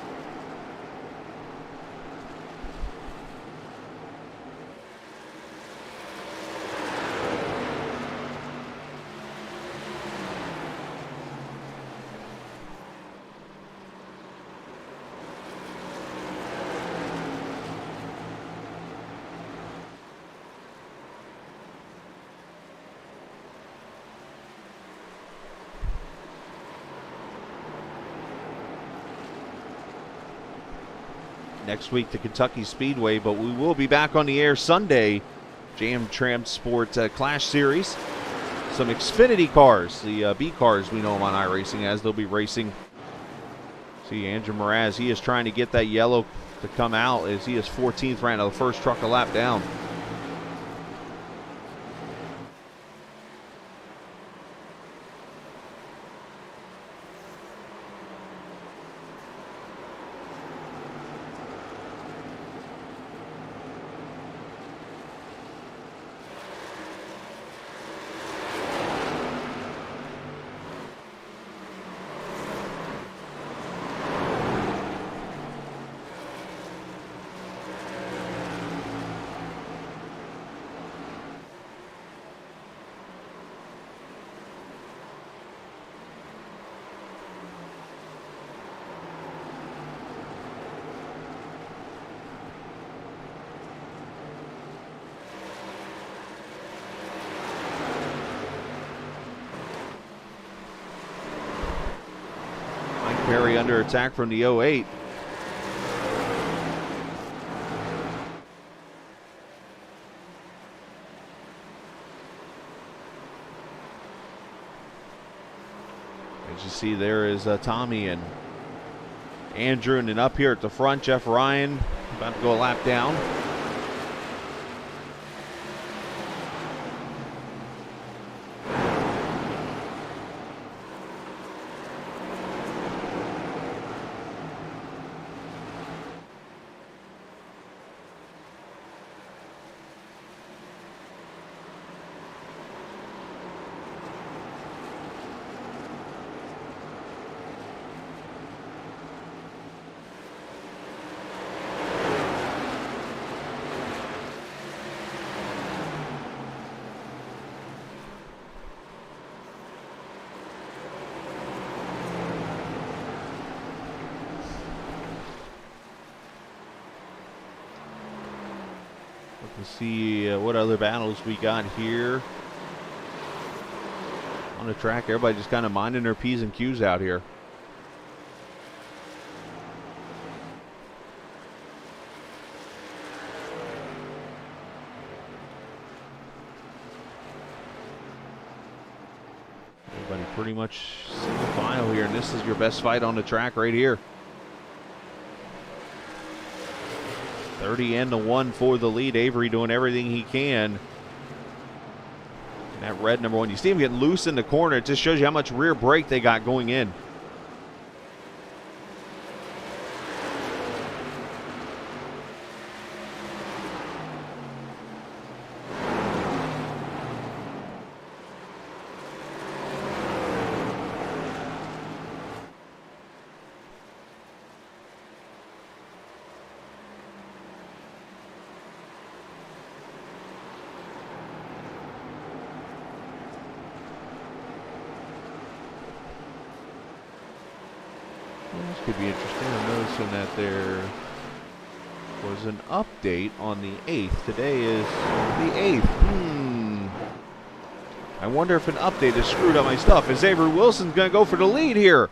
A: next week to Kentucky Speedway, but we will be back on the air Sunday. Jam Tram Sport Clash Series. Some Xfinity cars, the B cars we know them on iRacing as. They'll be racing. See Andrew Mraz, he is trying to get that yellow to come out as he is 14th right now, the first truck a lap down. Perry under attack from the 08. As you see, there is Tommy and Andrew, and then up here at the front, Jeff Ryan about to go a lap down. Let's see what other battles we got here on the track. Everybody just kind of minding their P's and Q's out here. Everybody pretty much single file here, and this is your best fight on the track right here. 30 and the 1 for the lead. Avery doing everything he can. And that red number 1, you see him getting loose in the corner. It just shows you how much rear brake they got going in. This could be interesting. I'm noticing that there was an update on the 8th. Today is the 8th. I wonder if an update has screwed up my stuff. Is Avery Wilson's going to go for the lead here?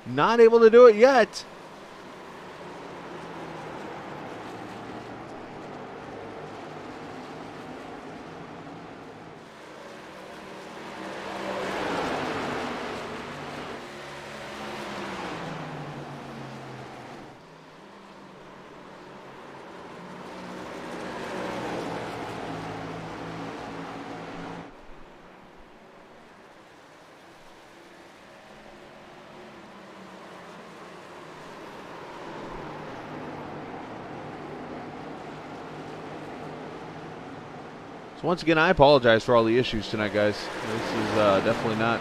A: Not able to do it yet. Once again, I apologize for all the issues tonight, guys. This is definitely not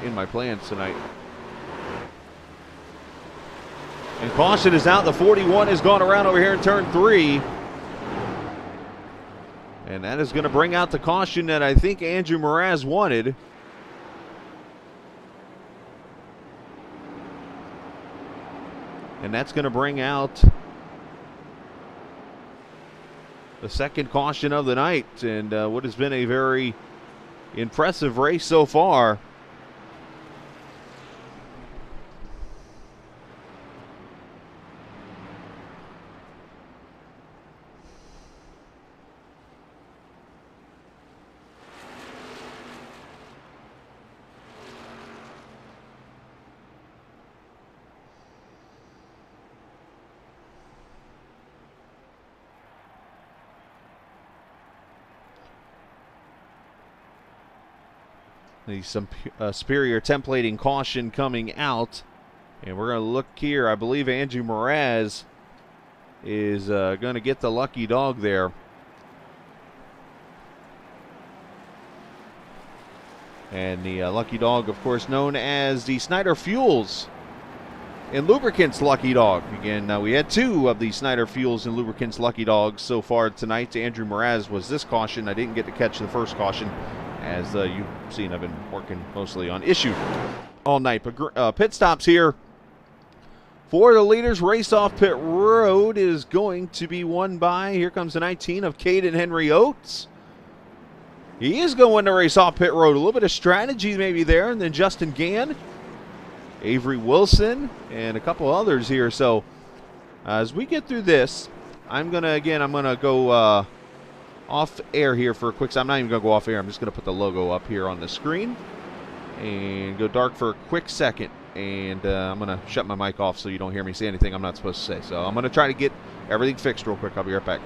A: in my plans tonight. And caution is out. The 41 has gone around over here in turn 3. And that is going to bring out the caution that I think Andrew Mraz wanted. And that's going to bring out the second caution of the night, and what has been a very impressive race so far. Some superior templating caution coming out. And we're going to look here. I believe Andrew Mraz is going to get the lucky dog there. And the lucky dog, of course, known as the Snyder Fuels and Lubricants Lucky Dog. Again, we had 2 of the Snyder Fuels and Lubricants Lucky Dogs so far tonight. Andrew Mraz was this caution. I didn't get to catch the first caution. As you've seen, I've been working mostly on issue all night. But pit stops here for the leaders. Race off pit road is going to be won by, here comes the 19 of Caden Henry Oates. He is going to race off pit road. A little bit of strategy maybe there. And then Justin Gann, Avery Wilson, and a couple others here. So as we get through this, I'm going to go off air here for a quick. I'm not even going to go off air. I'm just going to put the logo up here on the screen and go dark for a quick second. And I'm going to shut my mic off so you don't hear me say anything I'm not supposed to say. So I'm going to try to get everything fixed real quick. I'll be right back.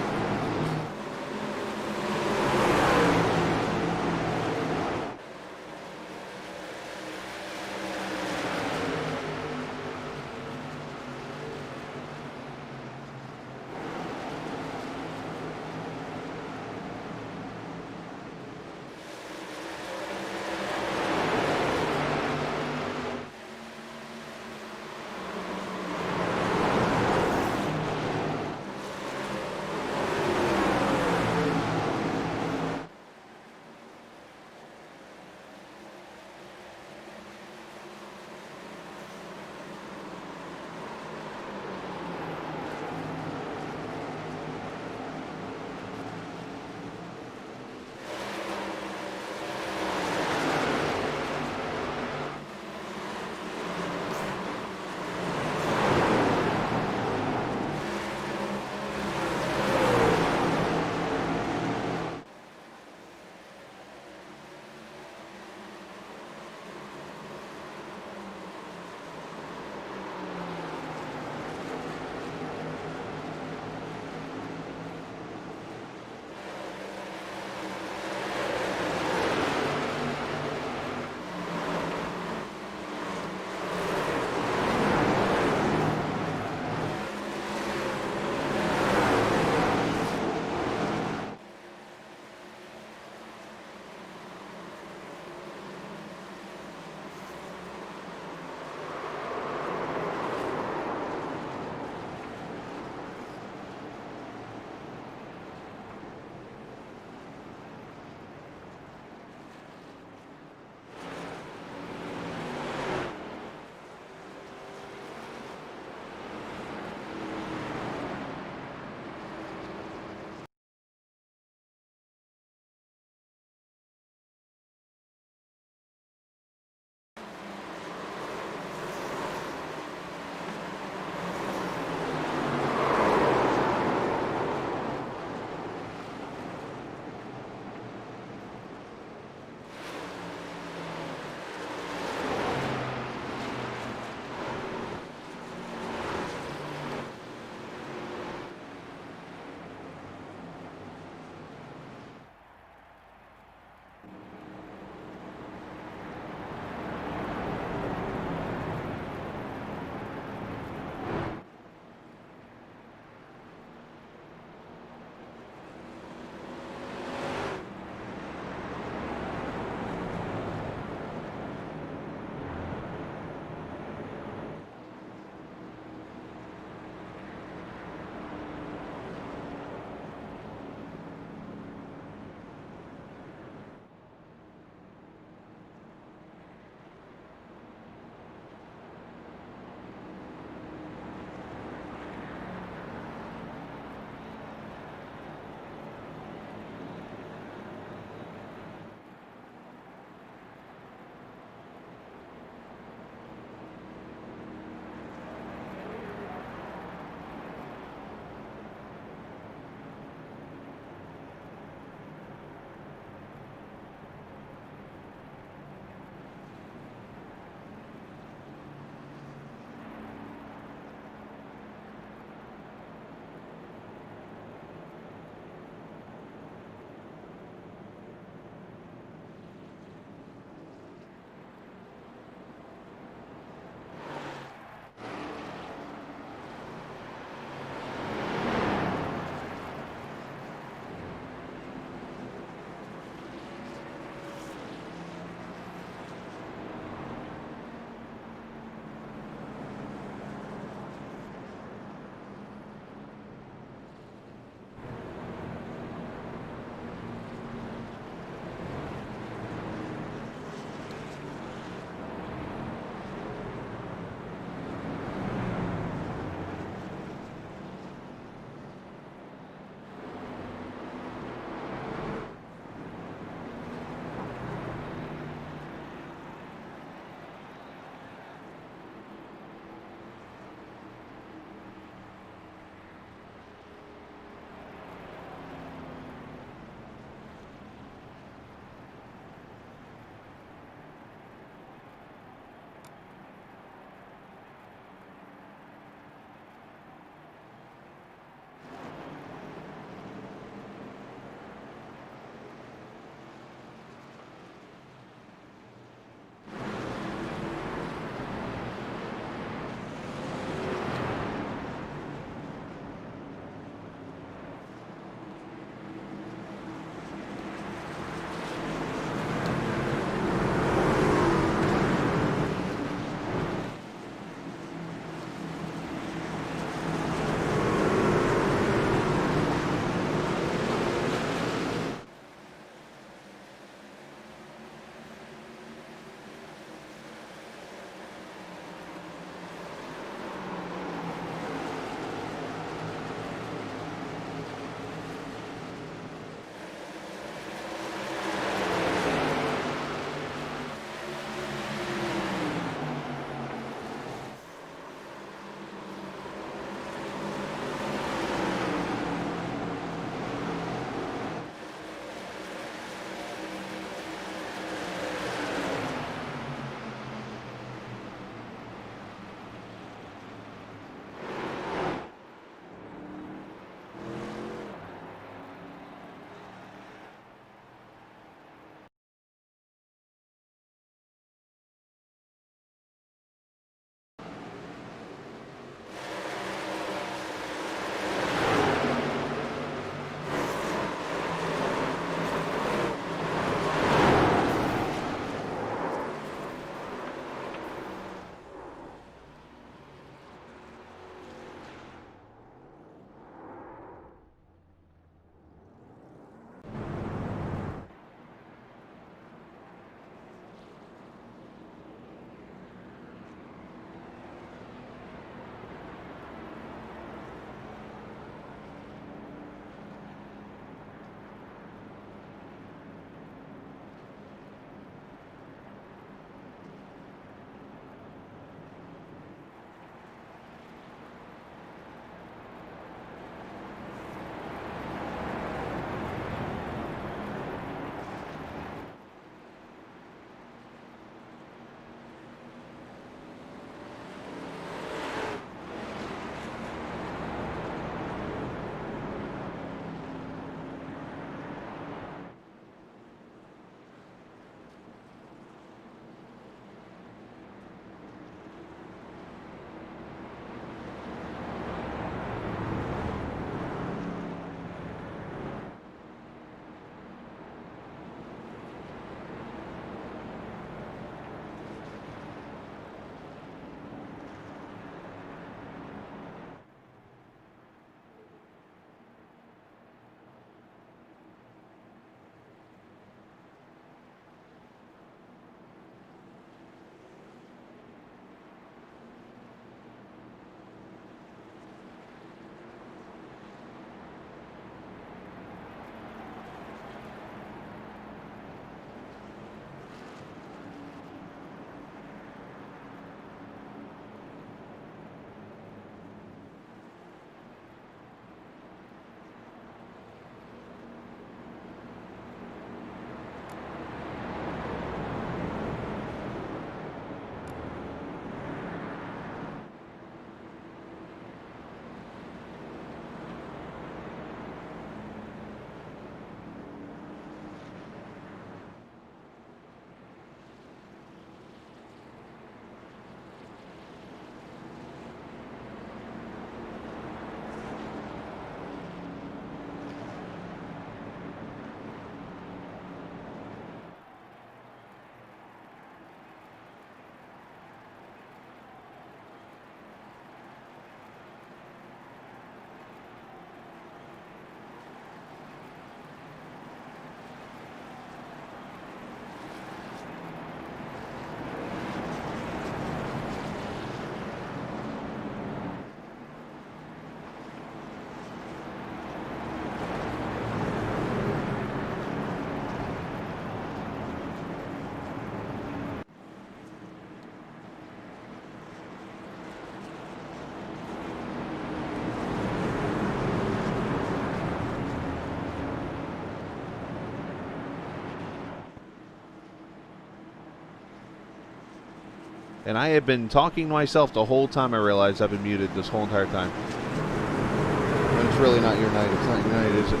A: And I have been talking to myself the whole time. I realized I've been muted this whole entire time. And it's really not your night. It's not your night, is it?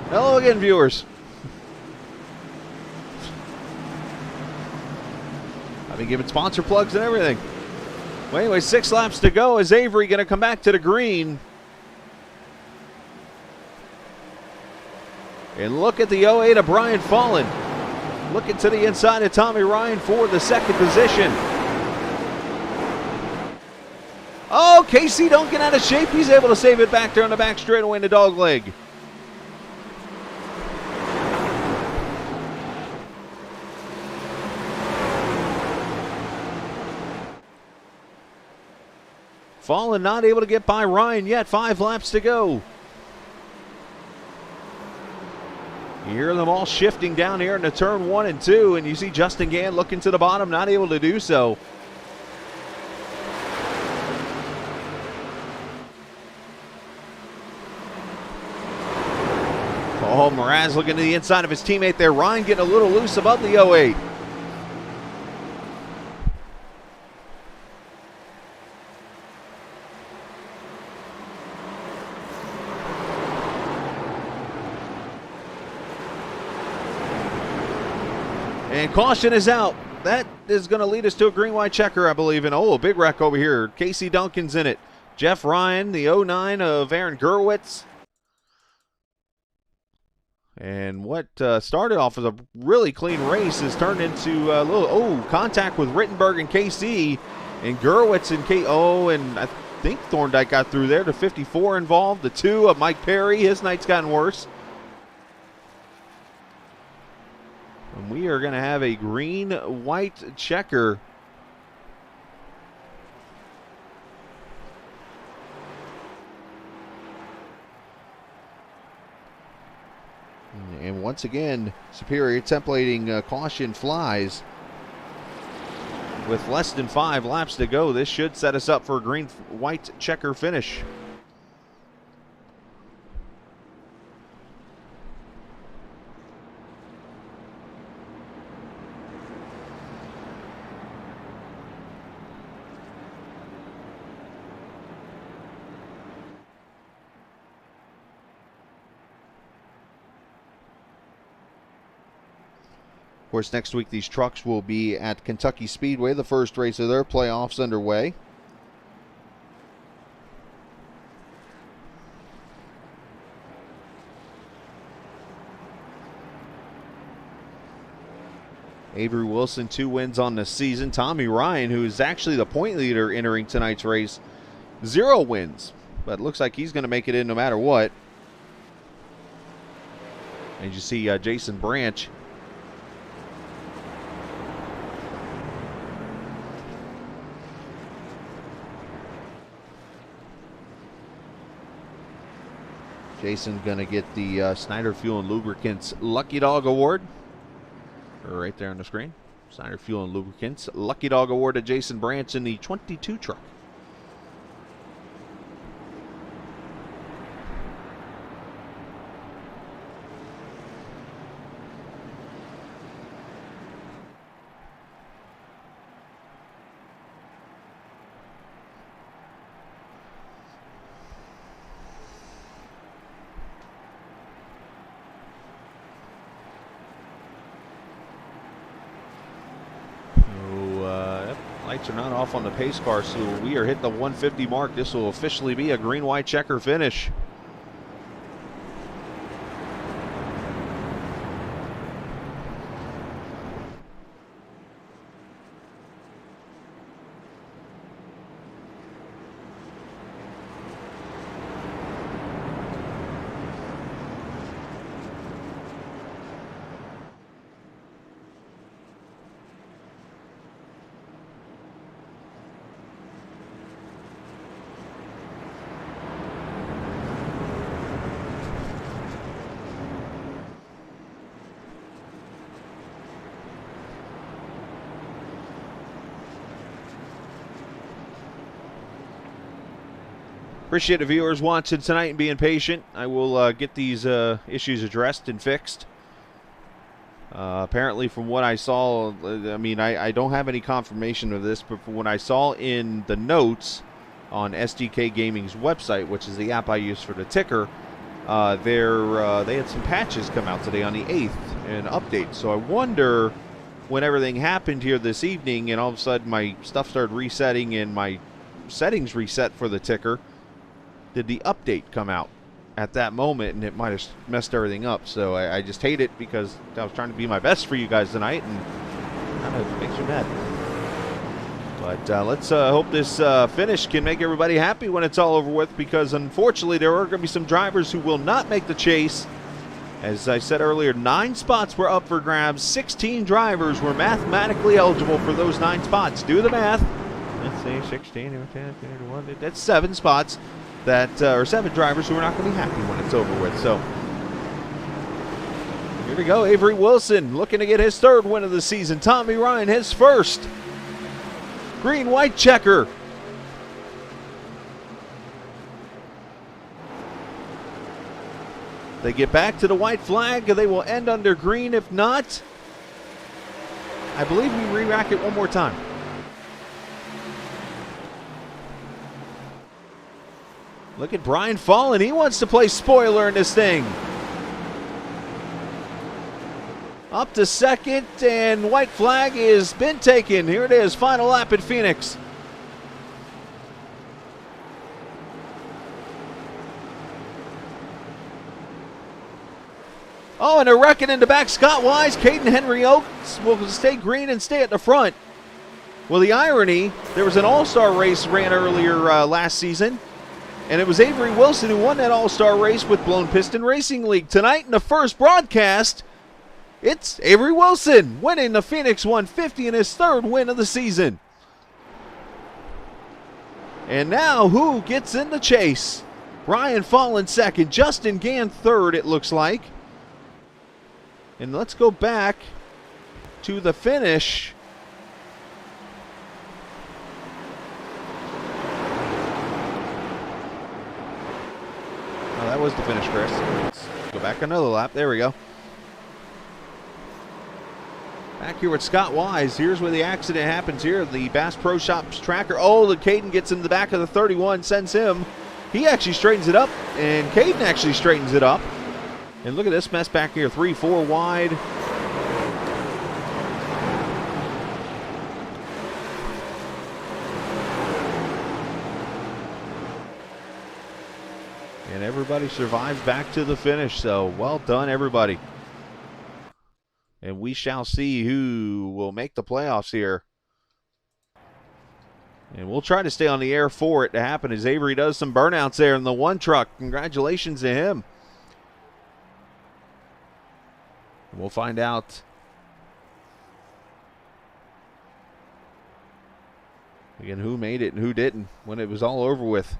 A: Hello again, viewers. I've been giving sponsor plugs and everything. Well, anyway, 6 laps to go. Is Avery going to come back to the green? And look at the 08 of Brian Fallon. Looking to the inside of Tommy Ryan for the second position. Oh, Casey Duncan out of shape. He's able to save it back there on the back straightaway in the dog leg. Fallon not able to get by Ryan yet. 5 laps to go. You hear them all shifting down here into turn 1 and 2, and you see Justin Gann looking to the bottom, not able to do so. Oh, Mraz looking to the inside of his teammate there. Ryan getting a little loose above the 08. And caution is out. That is going to lead us to a green-white checker, I believe. And oh, a big wreck over here. Casey Duncan's in it. Jeff Ryan, the 09 of Aaron Gerwitz. And what started off as a really clean race has turned into a little, contact with Rittenberg and KC. And Gerwitz and and I think Thorndike got through there. The 54 involved. The 2 of Mike Perry. His night's gotten worse. And we are going to have a green-white checker. And once again, Superior templating caution flies. With less than 5 laps to go, this should set us up for a green-white checker finish. Of course, next week these trucks will be at Kentucky Speedway, the first race of their playoffs underway. Avery Wilson, 2 wins on the season. Tommy Ryan, who is actually the point leader entering tonight's race, 0 wins. But it looks like he's going to make it in no matter what. And you see Jason Branch. Jason's going to get the Snyder Fuel and Lubricants Lucky Dog Award. Right there on the screen. Snyder Fuel and Lubricants Lucky Dog Award to Jason Branch in the 22 truck. Lights are not off on the pace car, so we are hitting the 150 mark. This will officially be a green-white checker finish. Appreciate the viewers watching tonight and being patient. I will get these issues addressed and fixed. Apparently, from what I saw, I mean, I don't have any confirmation of this, but from what I saw in the notes on SDK Gaming's website, which is the app I use for the ticker, they had some patches come out today on the 8th, an update. So I wonder, when everything happened here this evening and all of a sudden my stuff started resetting and my settings reset for the ticker, did the update come out at that moment, and it might have messed everything up. So I just hate it, because I was trying to be my best for you guys tonight, and kind of makes you mad. But let's hope this finish can make everybody happy when it's all over with, because unfortunately there are going to be some drivers who will not make the chase. As I said earlier, 9 spots were up for grabs. 16 drivers were mathematically eligible for those 9 spots. Do the math. Let's see, 16, 10, 21. That's 7 spots. That or 7 drivers who are not going to be happy when it's over with. So here we go. Avery Wilson looking to get his 3rd win of the season. Tommy Ryan his 1st. Green-white checker. They get back to the white flag. They will end under green. If not, I believe we re-rack it one more time. Look at Brian Fallon. He wants to play spoiler in this thing. Up to 2nd, and white flag has been taken. Here it is, final lap at Phoenix. Oh, and a wrecking in the back. Scott Wise, Caden Henry Oates will stay green and stay at the front. Well, the irony, there was an all-star race ran earlier last season, and it was Avery Wilson who won that all-star race with Blown Piston Racing League. Tonight in the first broadcast, it's Avery Wilson winning the Phoenix 150 and his 3rd win of the season. And now who gets in the chase? Brian Fallon 2nd, Justin Gann 3rd, it looks like. And let's go back to the finish. Oh, that was the finish, Chris. Let's go back another lap. There we go. Back here with Scott Wise. Here's where the accident happens here. The Bass Pro Shops tracker. Oh, the Caden gets in the back of the 31, sends him. He actually straightens it up, and Caden actually straightens it up. And look at this mess back here. 3-4 wide. And everybody survives back to the finish. So well done, everybody. And we shall see who will make the playoffs here. And we'll try to stay on the air for it to happen as Avery does some burnouts there in the 1 truck. Congratulations to him. We'll find out again who made it and who didn't when it was all over with.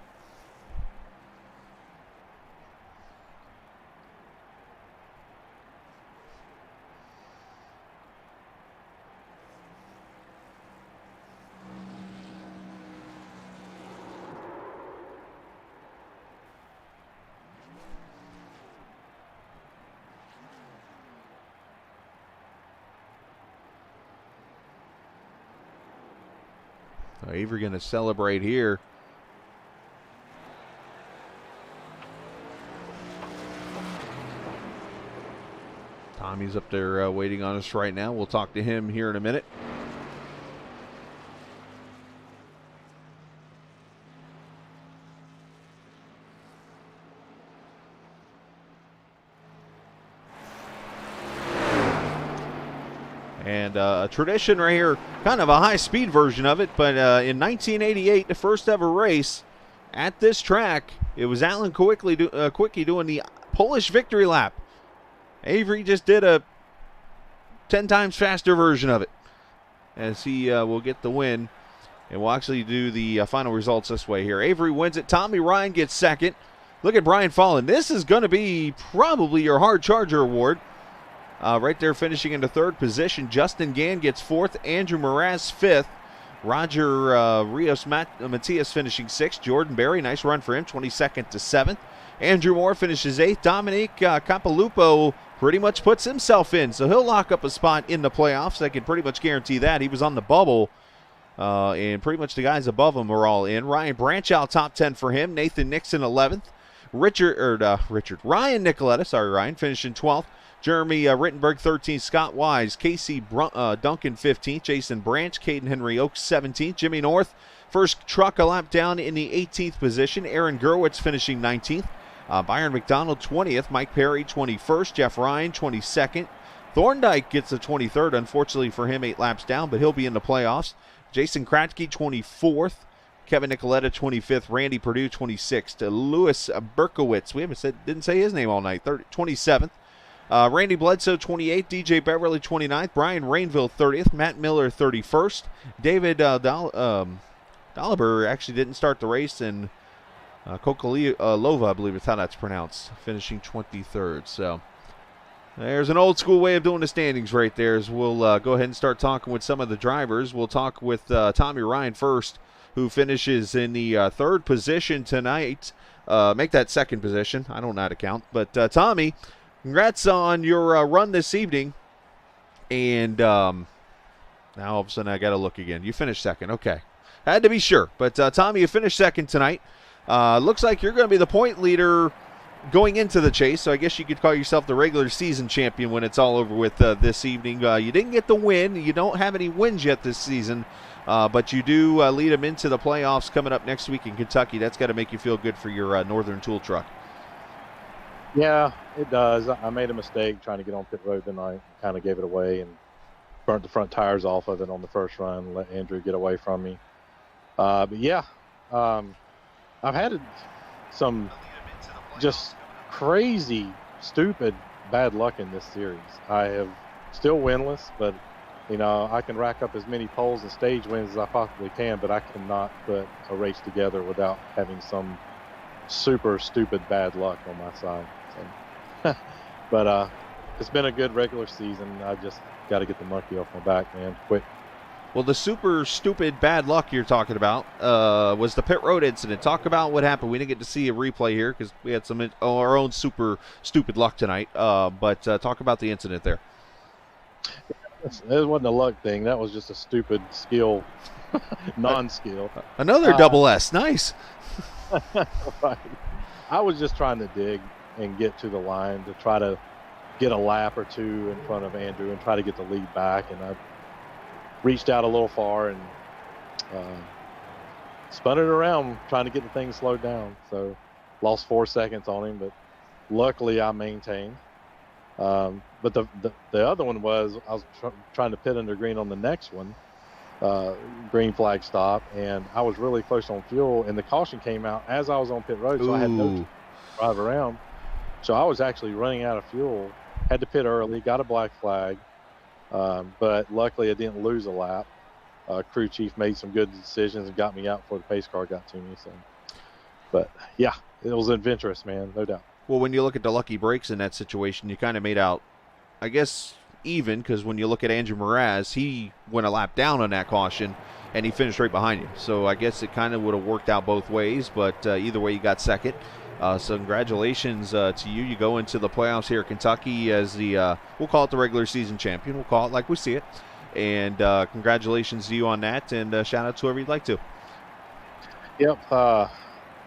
A: Avery going to celebrate here. Tommy's up there waiting on us right now. We'll talk to him here in a minute. And a tradition right here, kind of a high-speed version of it, but in 1988, the first ever race at this track, it was Alan Quickie doing the Polish victory lap. Avery just did a 10 times faster version of it, as he will get the win. And we'll actually do the final results this way here. Avery wins it. Tommy Ryan gets 2nd. Look at Brian Fallon. This is going to be probably your Hard Charger Award. Right there finishing into 3rd position. Justin Gann gets 4th. Andrew Mraz 5th. Roger Rios Matias finishing 6th. Jordan Berry, nice run for him, 22nd to 7th. Andrew Moore finishes 8th. Dominique Capalupo pretty much puts himself in. So he'll lock up a spot in the playoffs. I can pretty much guarantee that. He was on the bubble, and pretty much the guys above him are all in. Ryan Branchow, top 10 for him. Nathan Nixon, 11th. Ryan Nicoletta, Ryan, finishing 12th. Jeremy Rittenberg, 13th. Scott Wise, Casey Duncan, 15th. Jason Branch, Caden Henry Oaks, 17th. Jimmy North, first truck a lap down in the 18th position. Aaron Gerwitz finishing 19th. Byron McDonald, 20th. Mike Perry, 21st. Jeff Ryan, 22nd. Thorndike gets the 23rd. Unfortunately for him, 8 laps down, but he'll be in the playoffs. Jason Kratke, 24th. Kevin Nicoletta, 25th. Randy Purdue, 26th. Louis Berkowitz, didn't say his name all night, 27th. Randy Bledsoe, 28th. DJ Beverly, 29th. Brian Rainville, 30th. Matt Miller, 31st. David Dolliver actually didn't start the race, and Kokolova, I believe is how that's pronounced, finishing 23rd. So there's an old school way of doing the standings right there. As we'll go ahead and start talking with some of the drivers. We'll talk with Tommy Ryan first, who finishes in the third position tonight. Make that second position. I don't know how to count. But Tommy, congrats on your run this evening. And now all of a sudden I got to look again. You finished second. Okay. Had to be sure. But Tommy, you finished second tonight. Looks like you're going to be the point leader going into the chase, so I guess you could call yourself the regular season champion when it's all over with this evening. You didn't get the win. You don't have any wins yet this season, but you do lead them into the playoffs coming up next week in Kentucky. That's got to make you feel good for your Northern Tool truck.
B: Yeah, it does. I made a mistake trying to get on pit road tonight. Kind of gave it away and burnt the front tires off of it on the first run, let Andrew get away from me. But yeah, I've had some just crazy, stupid bad luck in this series. I have still winless, but I can rack up as many poles and stage wins as I possibly can, but I cannot put a race together without having some super stupid bad luck on my side. So, but it's been a good regular season. I just got to get the monkey off my back, man, quick.
A: Well, the super stupid bad luck you're talking about was the pit road incident. Talk about what happened. We didn't get to see a replay here because we had our own super stupid luck tonight. But talk about the incident there.
B: It wasn't a luck thing. That was just a stupid skill, non-skill.
A: Another double S. Nice.
B: Right. I was just trying to dig and get to the line to try to get a lap or two in front of Andrew and try to get the lead back. And I reached out a little far and spun it around trying to get the thing slowed down. So lost 4 seconds on him, but luckily I maintained. But the other one was I was trying to pit under green on the next one, green flag stop, and I was really close on fuel, and the caution came out as I was on pit road, so I had no time to drive around. So I was actually running out of fuel, had to pit early, got a black flag. But luckily I didn't lose a lap. Crew chief made some good decisions and got me out before the pace car got to me. So, but yeah, it was adventurous, man, no doubt.
A: Well, when you look at the lucky breaks in that situation, you kind of made out, I guess, even, because when you look at Andrew Mraz, he went a lap down on that caution and he finished right behind you. So I guess it kind of would have worked out both ways, but either way you got second. So congratulations to you. You go into the playoffs here at Kentucky as the, we'll call it the regular season champion. We'll call it like we see it. And congratulations to you on that. And shout out to whoever you'd like to.
B: Yep.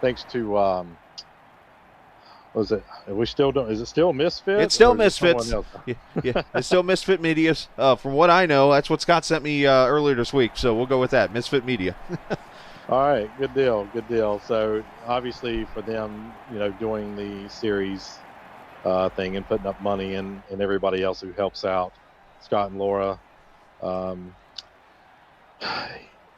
B: Thanks to, was it? Are we still doing? Is it still Misfit?
A: It's still Misfits. Yeah, it's still Misfit Media. From what I know, that's what Scott sent me earlier this week. So we'll go with that. Misfit Media.
B: All right, good deal. So obviously for them, doing the series thing and putting up money and everybody else who helps out, Scott and Laura,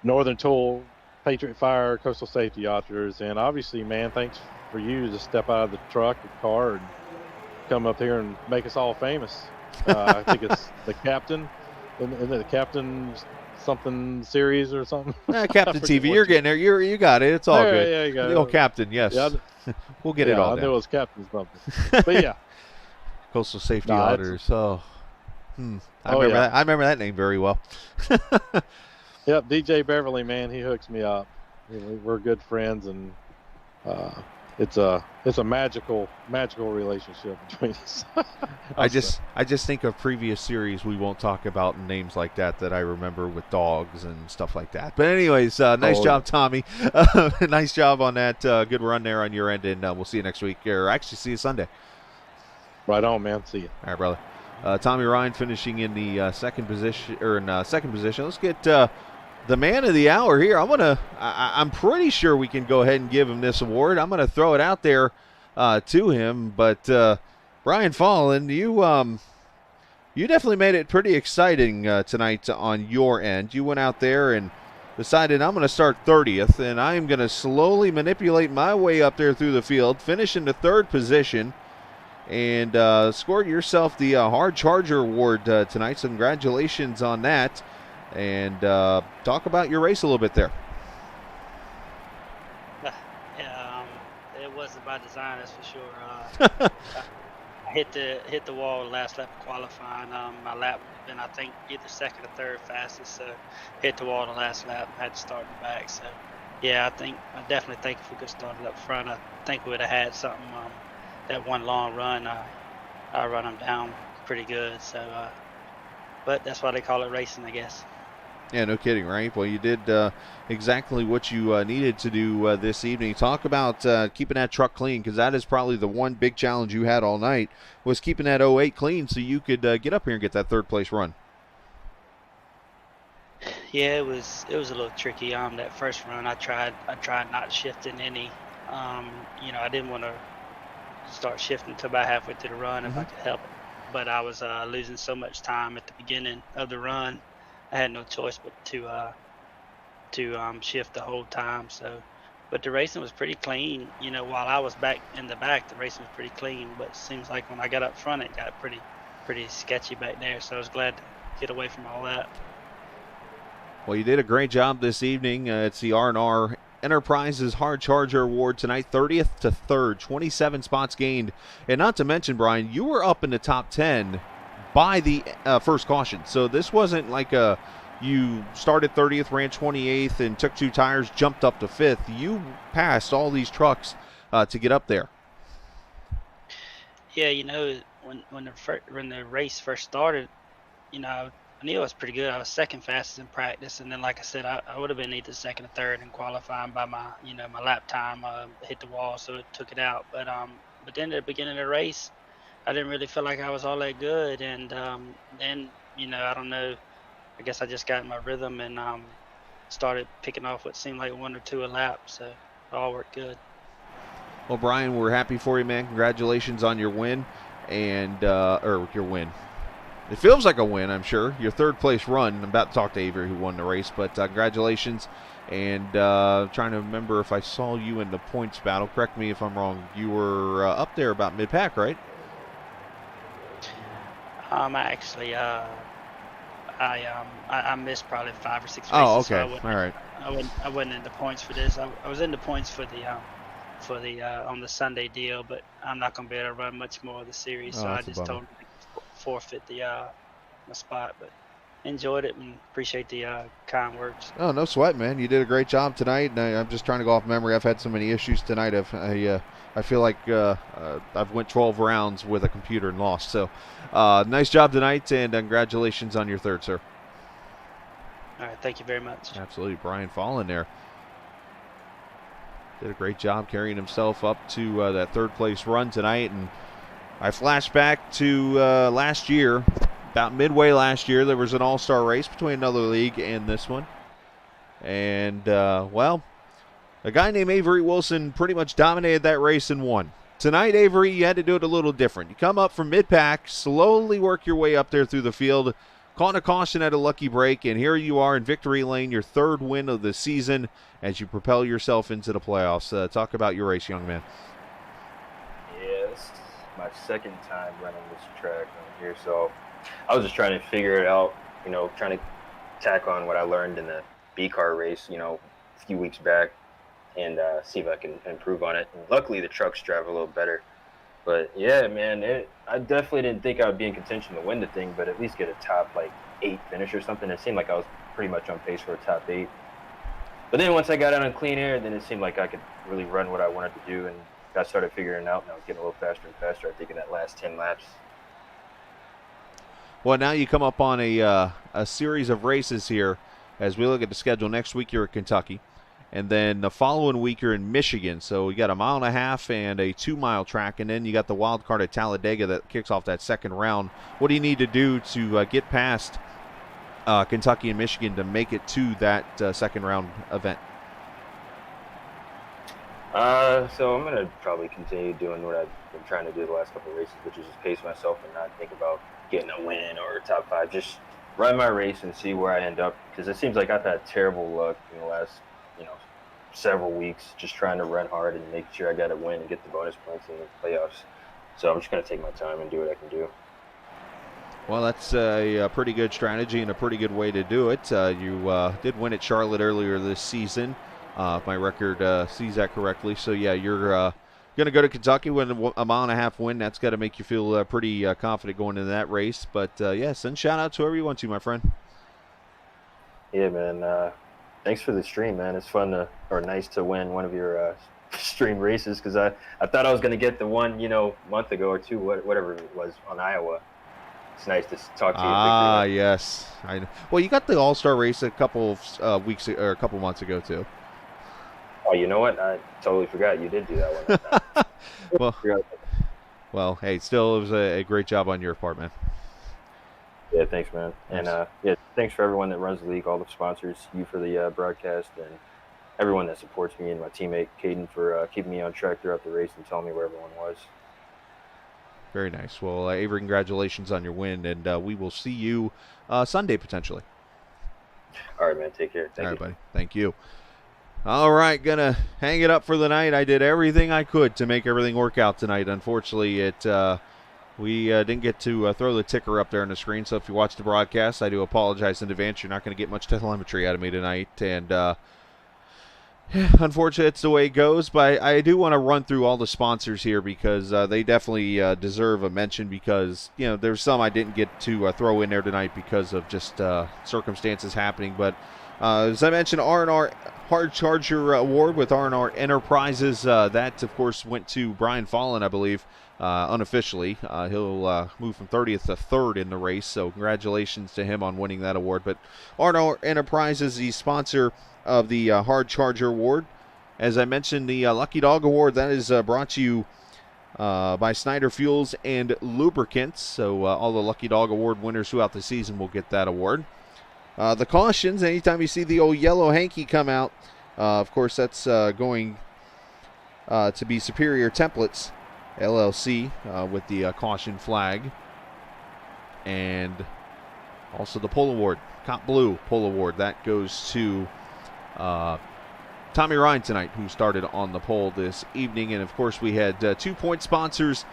B: Northern Tool, Patriot Fire, Coastal Safety Auditors, and obviously, man, thanks for you to step out of the truck or car and come up here and make us all famous. I think it's the captain, isn't it the captain something series or something?
A: Captain TV, you're getting there. You got it. It's all good.
B: Yeah, you got
A: the old captain, yes. Yeah, we'll get it all down.
B: I knew it was captain something. But yeah.
A: Coastal Safety Auditors. I remember that. I remember that name very well.
B: Yep, DJ Beverly, man, he hooks me up. We're good friends, and it's a magical relationship between us.
A: I just think of previous series we won't talk about and names like that I remember with dogs and stuff like that. But anyways, nice job, Tommy. Nice job on that. Good run there on your end, and we'll see you next week, or actually see you Sunday.
B: Right on, man. See you.
A: All right, brother. Tommy Ryan finishing in the second position. Let's get the man of the hour here. I'm pretty sure we can go ahead and give him this award. I'm gonna throw it out there to him, but Brian Fallon, you definitely made it pretty exciting tonight on your end. You went out there and decided I'm going to start 30th, and I am going to slowly manipulate my way up there through the field, finish in the third position, and scored yourself the Hard Charger Award tonight. So congratulations on that. And talk about your race a little bit there.
C: Yeah, it wasn't by design, that's for sure. I hit the wall last lap of qualifying. My lap had been, I think, either second or third fastest. So hit the wall the last lap, had to start in the back. So yeah, I definitely think if we could start it up front, I think we would have had something. That one long run, I run them down pretty good. So, but that's why they call it racing, I guess.
A: Yeah, no kidding, right? Well, you did exactly what you needed to do this evening. Talk about keeping that truck clean, because that is probably the one big challenge you had all night, was keeping that 08 clean so you could get up here and get that third place run.
C: Yeah, it was a little tricky. That first run, I tried not shifting any. I didn't want to start shifting until about halfway through the run if I could help it. But I was losing so much time at the beginning of the run. I had no choice but to shift the whole time. So, but the racing was pretty clean. While I was back in the back, the racing was pretty clean. But it seems like when I got up front, it got pretty sketchy back there. So I was glad to get away from all that.
A: Well, you did a great job this evening. It's the R&R Enterprises Hard Charger Award tonight, 30th to 3rd, 27 spots gained. And not to mention, Brian, you were up in the top 10 by the first caution. So this wasn't like you started 30th, ran 28th, and took 2 tires, jumped up to 5th. You passed all these trucks to get up there.
C: Yeah, when the race first started, I knew I was pretty good. I was second fastest in practice, and then, like I said, I would have been either second or third in qualifying by my lap time. Hit the wall, so it took it out. But then at the beginning of the race, I didn't really feel like I was all that good, and then I don't know. I guess I just got in my rhythm and started picking off what seemed like 1 or 2 a lap, so it all worked good.
A: Well, Brian, we're happy for you, man. Congratulations on your win, or your win. It feels like a win, I'm sure. Your third place run. I'm about to talk to Avery, who won the race, but congratulations. And trying to remember if I saw you in the points battle. Correct me if I'm wrong. You were up there about mid-pack, right?
C: Actually, I missed probably 5 or 6 races.
A: Oh, okay.
C: So
A: all right.
C: I wasn't in the points for this. I was in the points for the on the Sunday deal, but I'm not going to be able to run much more of the series. So I just told him to forfeit my spot, but enjoyed it and appreciate the kind words.
A: Oh, no sweat, man. You did a great job tonight, and I'm just trying to go off memory. I've had so many issues tonight. I feel like I've went 12 rounds with a computer and lost. So nice job tonight, and congratulations on your third, sir.
C: All right, thank you very much.
A: Absolutely. Brian Fallon there did a great job carrying himself up to that third place run tonight. And I flash back to last year, about midway last year. There was an all-star race between another league and this one. And, well, a guy named Avery Wilson pretty much dominated that race and won. Tonight, Avery, you had to do it a little different. You come up from mid-pack, slowly work your way up there through the field, caught a caution at a lucky break, and here you are in victory lane, your third win of the season as you propel yourself into the playoffs. Talk about your race, young man.
D: Yes, my second time running this track on here, so I was just trying to figure it out, trying to tack on what I learned in the B-car race, a few weeks back, and see if I can improve on it. And luckily, the trucks drive a little better. But yeah, man, I definitely didn't think I would be in contention to win the thing, but at least get a top 8 finish or something. It seemed like I was pretty much on pace for a top 8. But then once I got out on clean air, then it seemed like I could really run what I wanted to do, and got started figuring it out, and I was getting a little faster and faster, I think, in that last 10 laps.
A: Well, now you come up on a series of races here. As we look at the schedule, next week you're at Kentucky. And then the following week you're in Michigan. So you got a 1.5 mile and a 2-mile track. And then you got the wild card at Talladega that kicks off that second round. What do you need to do to get past Kentucky and Michigan to make it to that second round event?
D: So I'm going to probably continue doing what I've been trying to do the last couple of races, which is just pace myself and not think about getting a win or a top 5. Just run my race and see where I end up, because it seems like I've had terrible luck in the last, several weeks just trying to run hard and make sure I got to win and get the bonus points in the playoffs. So I'm just going to take my time and do what I can do.
A: Well, that's a pretty good strategy and a pretty good way to do it. You did win at Charlotte earlier this season, if my record sees that correctly. So, yeah, you're going to go to Kentucky with a 1.5 mile win. That's got to make you feel pretty confident going into that race. But, yeah, send shout-out to whoever you want to, my friend.
D: Yeah, man. Thanks for the stream, man. It's fun or nice to win one of your stream races, because I thought I was going to get the one, month ago or two, whatever it was, on Iowa. It's nice to talk to you.
A: Ah, yes. Well, you got the All-Star race a couple weeks or a couple months ago too.
D: Oh, you know what? I totally forgot you did do that one.
A: Well, hey, still, it was a great job on your part, man.
D: Yeah, thanks, man. And thanks for everyone that runs the league, all the sponsors, you for the broadcast, and everyone that supports me, and my teammate Caden for keeping me on track throughout the race and telling me where everyone was.
A: Very nice. Well, Avery, congratulations on your win, and we will see you Sunday potentially.
D: All right, man. Take care. Thank you.
A: All right, buddy. Thank you. All right, gonna hang it up for the night. I did everything I could to make everything work out tonight. Unfortunately, we didn't get to throw the ticker up there on the screen, so if you watch the broadcast, I do apologize in advance. You're not going to get much telemetry out of me tonight, and unfortunately, it's the way it goes, but I do want to run through all the sponsors here, because they definitely deserve a mention, because, there's some I didn't get to throw in there tonight because of just circumstances happening, but as I mentioned, R&R Hard Charger Award with R&R Enterprises, that, of course, went to Brian Fallon, I believe, unofficially. He'll move from 30th to 3rd in the race, so congratulations to him on winning that award. But R&R Enterprises, the sponsor of the Hard Charger Award. As I mentioned, the Lucky Dog Award, that is brought to you by Snyder Fuels and Lubricants, so all the Lucky Dog Award winners throughout the season will get that award. The cautions, anytime you see the old yellow hanky come out, of course, that's going to be Superior Templates LLC with the caution flag. And also the pole award, Cop Blue pole award, that goes to Tommy Ryan tonight, who started on the pole this evening. And of course, we had 2-point sponsors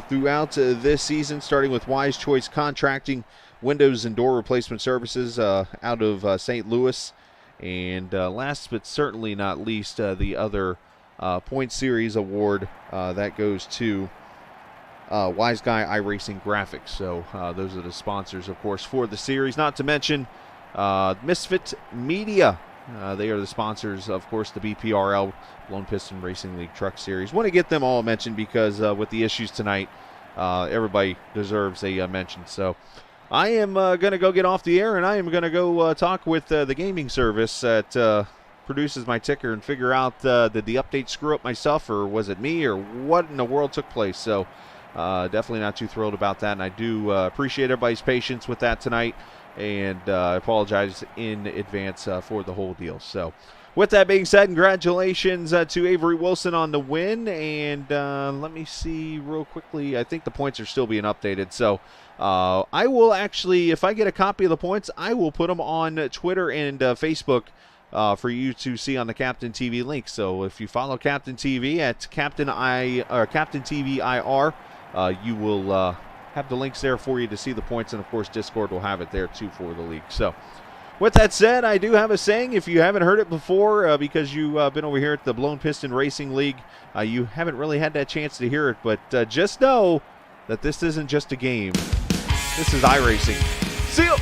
A: throughout this season, starting with Wise Choice Contracting, windows and door replacement services out of St. Louis. And last but certainly not least, the other Point Series award that goes to Wise Guy iRacing Graphics. So those are the sponsors, of course, for the series. Not to mention Misfit Media. They are the sponsors, of course, the BPRL, Blown Piston Racing League Truck Series. Want to get them all mentioned, because with the issues tonight, everybody deserves a mention. So I am going to go get off the air, and I am going to go talk with the gaming service that produces my ticker and figure out did the update screw up myself, or was it me, or what in the world took place. So definitely not too thrilled about that, and I do appreciate everybody's patience with that tonight, and I apologize in advance for the whole deal. So with that being said, congratulations to Avery Wilson on the win, and let me see real quickly. I think the points are still being updated, so I will actually, if I get a copy of the points, I will put them on Twitter and Facebook for you to see on the Captain TV link. So if you follow Captain TV at Captain TV IR, you will have the links there for you to see the points, and of course Discord will have it there too for the league. So with that said, I do have a saying. If you haven't heard it before, because you've been over here at the Blown Piston Racing League, you haven't really had that chance to hear it, but just know that this isn't just a game. This is iRacing. See you!